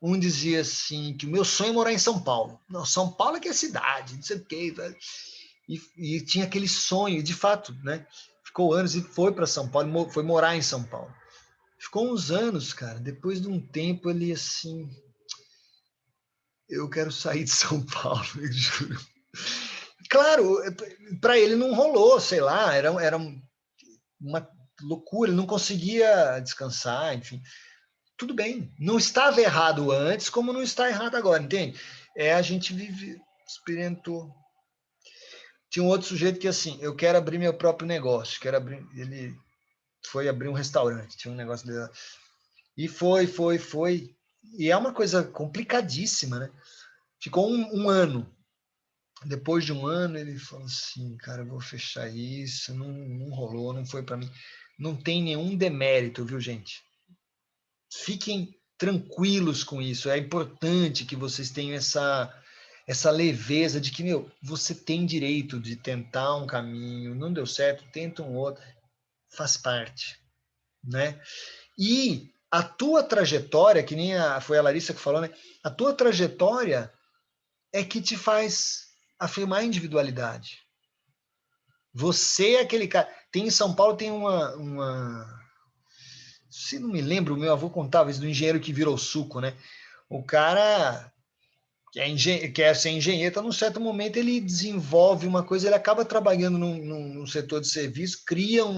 Speaker 1: Um dizia assim, que o meu sonho é morar em São Paulo. Não, São Paulo é que é cidade, não sei o quê. E tinha aquele sonho, de fato, né? Ficou anos e foi para São Paulo, foi morar em São Paulo. Ficou uns anos, cara. Depois de um tempo, ele assim, eu quero sair de São Paulo, eu juro. Claro, para ele não rolou, sei lá, era uma loucura, ele não conseguia descansar, enfim. Tudo bem, não estava errado antes, como não está errado agora, entende? A gente vive, experimentou. Tinha um outro sujeito que assim, eu quero abrir meu próprio negócio, ele foi abrir um restaurante, tinha um negócio dele. E foi. E é uma coisa complicadíssima, né? Ficou um ano. Depois de um ano, ele falou assim, cara, eu vou fechar isso, não rolou, não foi para mim. Não tem nenhum demérito, viu, gente? Fiquem tranquilos com isso. É importante que vocês tenham essa leveza de que, meu, você tem direito de tentar um caminho, não deu certo, tenta um outro, faz parte, né? E a tua trajetória, que nem foi a Larissa que falou, né? A tua trajetória é que te faz afirmar a individualidade. Você é aquele cara. Tem em São Paulo tem se não me lembro, o meu avô contava isso do engenheiro que virou suco, né? O cara quer ser engenheiro, então, num certo momento ele desenvolve uma coisa, ele acaba trabalhando num setor de serviço, cria um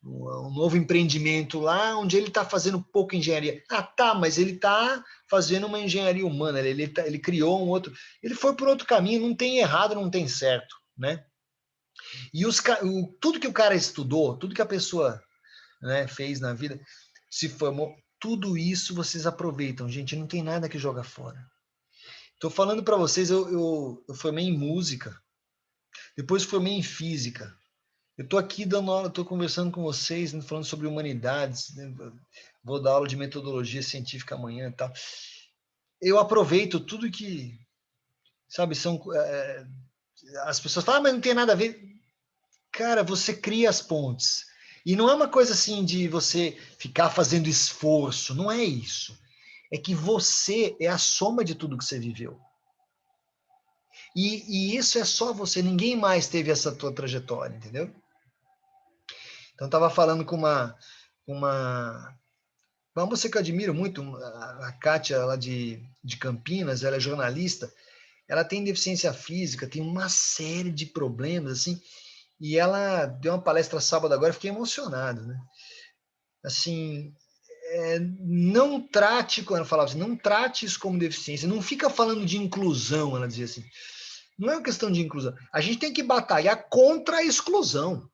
Speaker 1: novo empreendimento lá, onde ele está fazendo pouca engenharia. Ah, tá, mas ele está fazendo uma engenharia humana, ele criou um outro, ele foi por outro caminho, não tem errado, não tem certo, né? E tudo que o cara estudou, tudo que a pessoa, né, fez na vida, se formou, tudo isso vocês aproveitam, gente, não tem nada que joga fora. Estou falando para vocês, eu formei em música, depois formei em física. Eu estou aqui dando aula, estou conversando com vocês, né, falando sobre humanidades, né, vou dar aula de metodologia científica amanhã e tal. Eu aproveito tudo que, sabe, as pessoas falam, mas não tem nada a ver. Cara, você cria as pontes. E não é uma coisa assim de você ficar fazendo esforço, não é isso. é que você é a soma de tudo que você viveu. E isso é só você, ninguém mais teve essa tua trajetória, entendeu? Então, eu estava falando com uma moça que eu admiro muito, a Kátia, lá de Campinas, ela é jornalista, ela tem deficiência física, tem uma série de problemas, assim, e ela deu uma palestra sábado agora, eu fiquei emocionado, né? Assim, não trate, quando ela falava assim, não trate isso como deficiência, não fica falando de inclusão, ela dizia assim, não é uma questão de inclusão, a gente tem que batalhar contra a exclusão.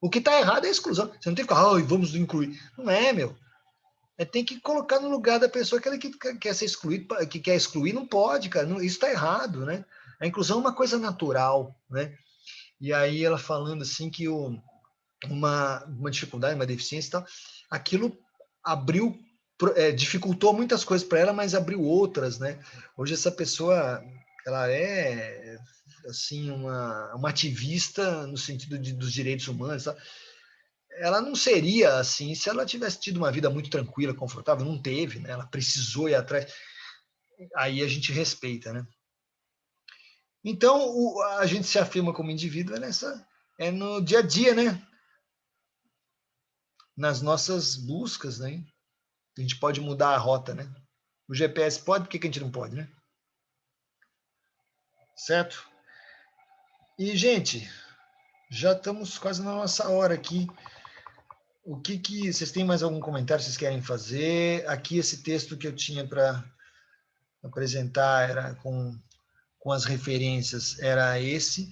Speaker 1: O que está errado é a exclusão, você não tem que ficar, vamos incluir, não é, meu. Tem que colocar no lugar da pessoa que ela quer ser excluída, que quer excluir, não pode, cara, isso está errado, né? A inclusão é uma coisa natural, né? E aí ela falando assim que uma dificuldade, uma deficiência e tal, aquilo abriu, dificultou muitas coisas para ela, mas abriu outras, né? Hoje essa pessoa, ela é assim uma ativista no sentido dos direitos humanos, tá? Ela não seria assim se ela tivesse tido uma vida muito tranquila, confortável, não teve, né? Ela precisou ir atrás. Aí a gente respeita, né? Então, a gente se afirma como indivíduo no dia a dia, né? Nas nossas buscas, né? A gente pode mudar a rota, né? O GPS pode, por que a gente não pode, né? Certo? E, gente, já estamos quase na nossa hora aqui. O que vocês têm mais algum comentário que vocês querem fazer? Aqui esse texto que eu tinha para apresentar era com as referências era esse.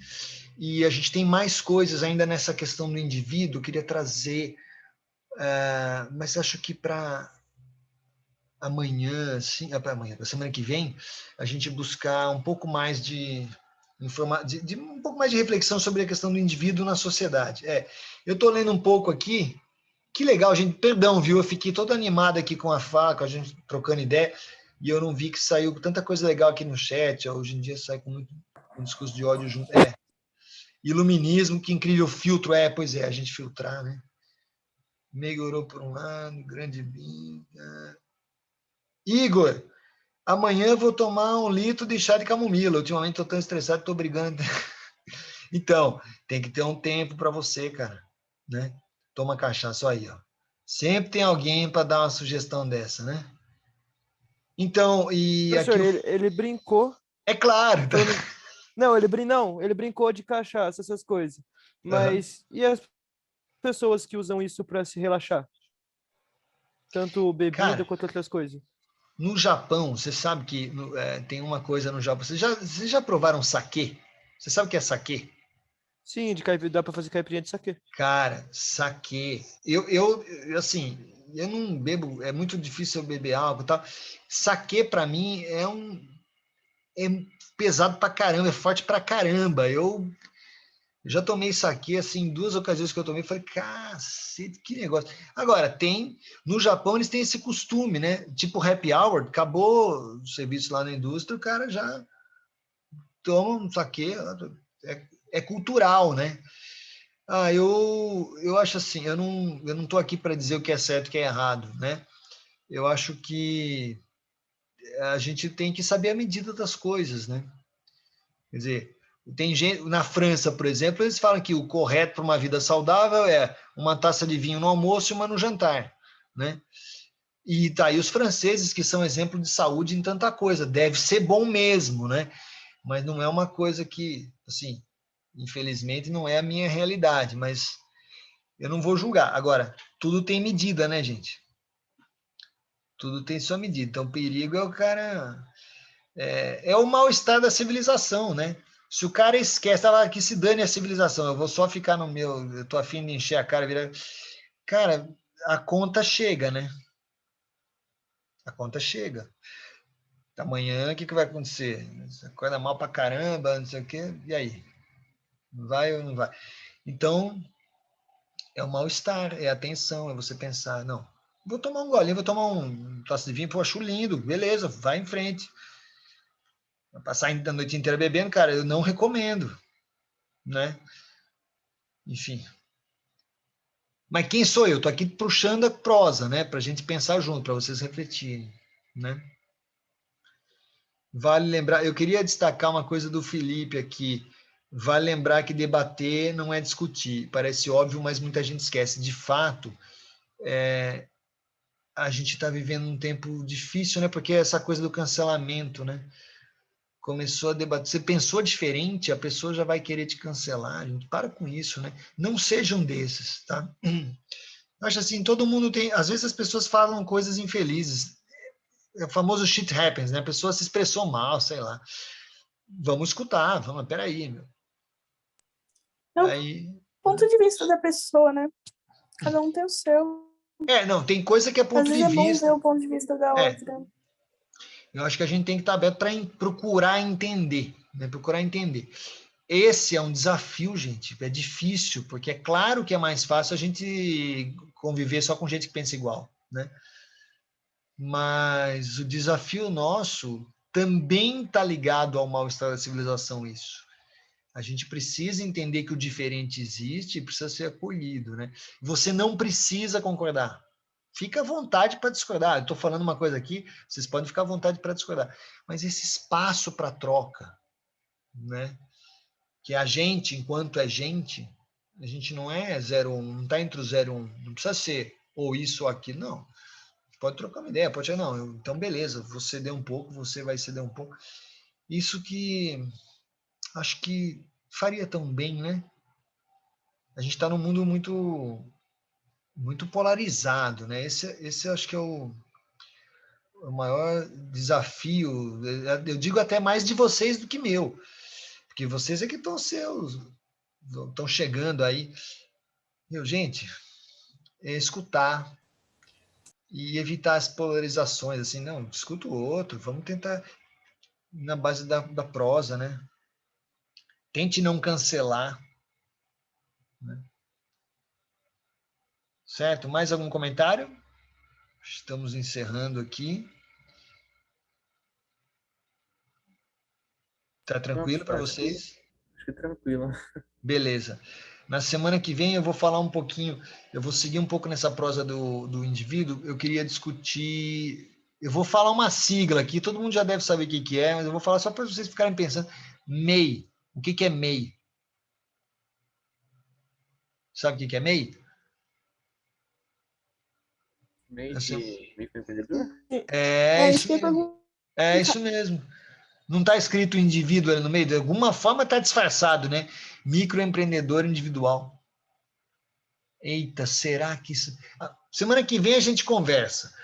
Speaker 1: E a gente tem mais coisas ainda nessa questão do indivíduo. Eu queria trazer, mas acho que para amanhã, sim, para semana que vem, a gente buscar um pouco mais de um pouco mais de reflexão sobre a questão do indivíduo na sociedade. Eu estou lendo um pouco aqui. Que legal, gente. Perdão, viu? Eu fiquei todo animado aqui com a gente trocando ideia, e eu não vi que saiu tanta coisa legal aqui no chat. Hoje em dia sai com muito discurso de ódio junto. Iluminismo, que incrível filtro. Pois é, a gente filtrar, né? Melhorou por um lado, grande binga. Igor, amanhã eu vou tomar 1 litro de chá de camomila. Ultimamente estou tão estressado, estou brigando. Então, tem que ter um tempo para você, cara, né? Toma cachaça aí, ó. Sempre tem alguém para dar uma sugestão dessa, né? Então, e
Speaker 6: Professor,
Speaker 1: aqui...
Speaker 6: ele brincou.
Speaker 1: É claro. Tá?
Speaker 6: Não, ele brincou de cachaça, essas coisas. Mas e as pessoas que usam isso para se relaxar? Tanto bebida quanto outras coisas.
Speaker 1: No Japão, você sabe que tem uma coisa no Japão. Vocês já provaram saquê? Você sabe o que é saquê?
Speaker 6: Sim, dá para fazer caipirinha de saquê.
Speaker 1: Cara, saquê. Assim, eu não bebo, é muito difícil eu beber álcool e tal. Saquê, para mim, é pesado pra caramba, é forte pra caramba. Eu já tomei saquê, assim, 2 ocasiões que eu tomei, falei, cacete, que negócio. Agora, no Japão eles têm esse costume, né? Tipo happy hour, acabou o serviço lá na indústria, o cara já toma um saquê, é cultural, né? Eu acho assim, eu não tô aqui para dizer o que é certo e o que é errado, né? Eu acho que a gente tem que saber a medida das coisas, né? Quer dizer, tem gente, na França, por exemplo, eles falam que o correto para uma vida saudável é uma taça de vinho no almoço e uma no jantar, né? E tá aí os franceses, que são exemplo de saúde em tanta coisa. Deve ser bom mesmo, né? Mas não é uma coisa que, assim, infelizmente não é a minha realidade, mas eu não vou julgar. Agora, tudo tem medida, né, gente? Tudo tem sua medida. Então, o perigo é o cara... É o mal-estar da civilização, né? Se o cara esquece, que se dane a civilização, eu vou só ficar no meu, eu tô afim de encher a cara, cara, a conta chega, né? A conta chega. Amanhã, o que vai acontecer? Você acorda mal pra caramba, não sei o quê, e aí? Vai ou não vai? Então, é o mal-estar, é a tensão, é você pensar, não, vou tomar um golinho, vou tomar um taça de vinho, pô, acho lindo, beleza, vai em frente. Passar a noite inteira bebendo, cara, eu não recomendo, né? Enfim. Mas quem sou eu? Estou aqui puxando a prosa, né? Para a gente pensar junto, para vocês refletirem, né? Vale lembrar, eu queria destacar uma coisa do Felipe aqui. Vale lembrar que debater não é discutir. Parece óbvio, mas muita gente esquece. De fato, a gente está vivendo um tempo difícil, né? Porque essa coisa do cancelamento, né? Começou a debater. Você pensou diferente, a pessoa já vai querer te cancelar. Gente, para com isso, né? Não sejam desses, tá? Eu acho assim, todo mundo tem. Às vezes as pessoas falam coisas infelizes. É o famoso shit happens, né? A pessoa se expressou mal, sei lá. Vamos escutar, vamos, peraí, meu.
Speaker 2: É o
Speaker 1: Aí,
Speaker 2: ponto de vista da pessoa, né? Cada um tem o seu.
Speaker 1: não, tem coisa que é
Speaker 2: Às
Speaker 1: ponto
Speaker 2: vezes
Speaker 1: de
Speaker 2: é bom
Speaker 1: vista.
Speaker 2: ver o ponto de vista da outra.
Speaker 1: Eu acho que a gente tem que estar aberto para procurar entender, né? Procurar entender. Esse é um desafio, gente. É difícil, porque é claro que é mais fácil a gente conviver só com gente que pensa igual, né? Mas o desafio nosso também está ligado ao mal-estar da civilização, isso. A gente precisa entender que o diferente existe e precisa ser acolhido, né? Você não precisa concordar. Fica à vontade para discordar. Eu estou falando uma coisa aqui, vocês podem ficar à vontade para discordar. Mas esse espaço para troca, né? Que a gente, enquanto é gente, a gente não é 0-1, não está entre o 0 e 1. Não precisa ser ou isso ou aquilo, não. Pode trocar uma ideia, pode ser, não. Então, beleza, você ceder um pouco, você vai ceder um pouco. Isso que acho que faria tão bem, né? A gente está num mundo muito polarizado, né? Esse acho que é o maior desafio. Eu digo até mais de vocês do que meu, porque vocês é que estão chegando aí. Meu, gente, é escutar e evitar as polarizações, assim, não, escuta o outro, vamos tentar na base da prosa, né? Tente não cancelar, né? Certo? Mais algum comentário? Estamos encerrando aqui. Tá tranquilo para vocês?
Speaker 3: Acho que tranquilo.
Speaker 1: Beleza. Na semana que vem eu vou falar um pouquinho, eu vou seguir um pouco nessa prosa do indivíduo. Eu queria discutir. Eu vou falar uma sigla aqui, todo mundo já deve saber o que é, mas eu vou falar só para vocês ficarem pensando. MEI. O que é MEI? Sabe o que é MEI?
Speaker 3: Meio de microempreendedor?
Speaker 1: É isso
Speaker 2: que eu
Speaker 1: mesmo. É isso mesmo. Não está escrito indivíduo ali no meio? De alguma forma está disfarçado, né? Microempreendedor individual. Eita, será que isso... Semana que vem a gente conversa.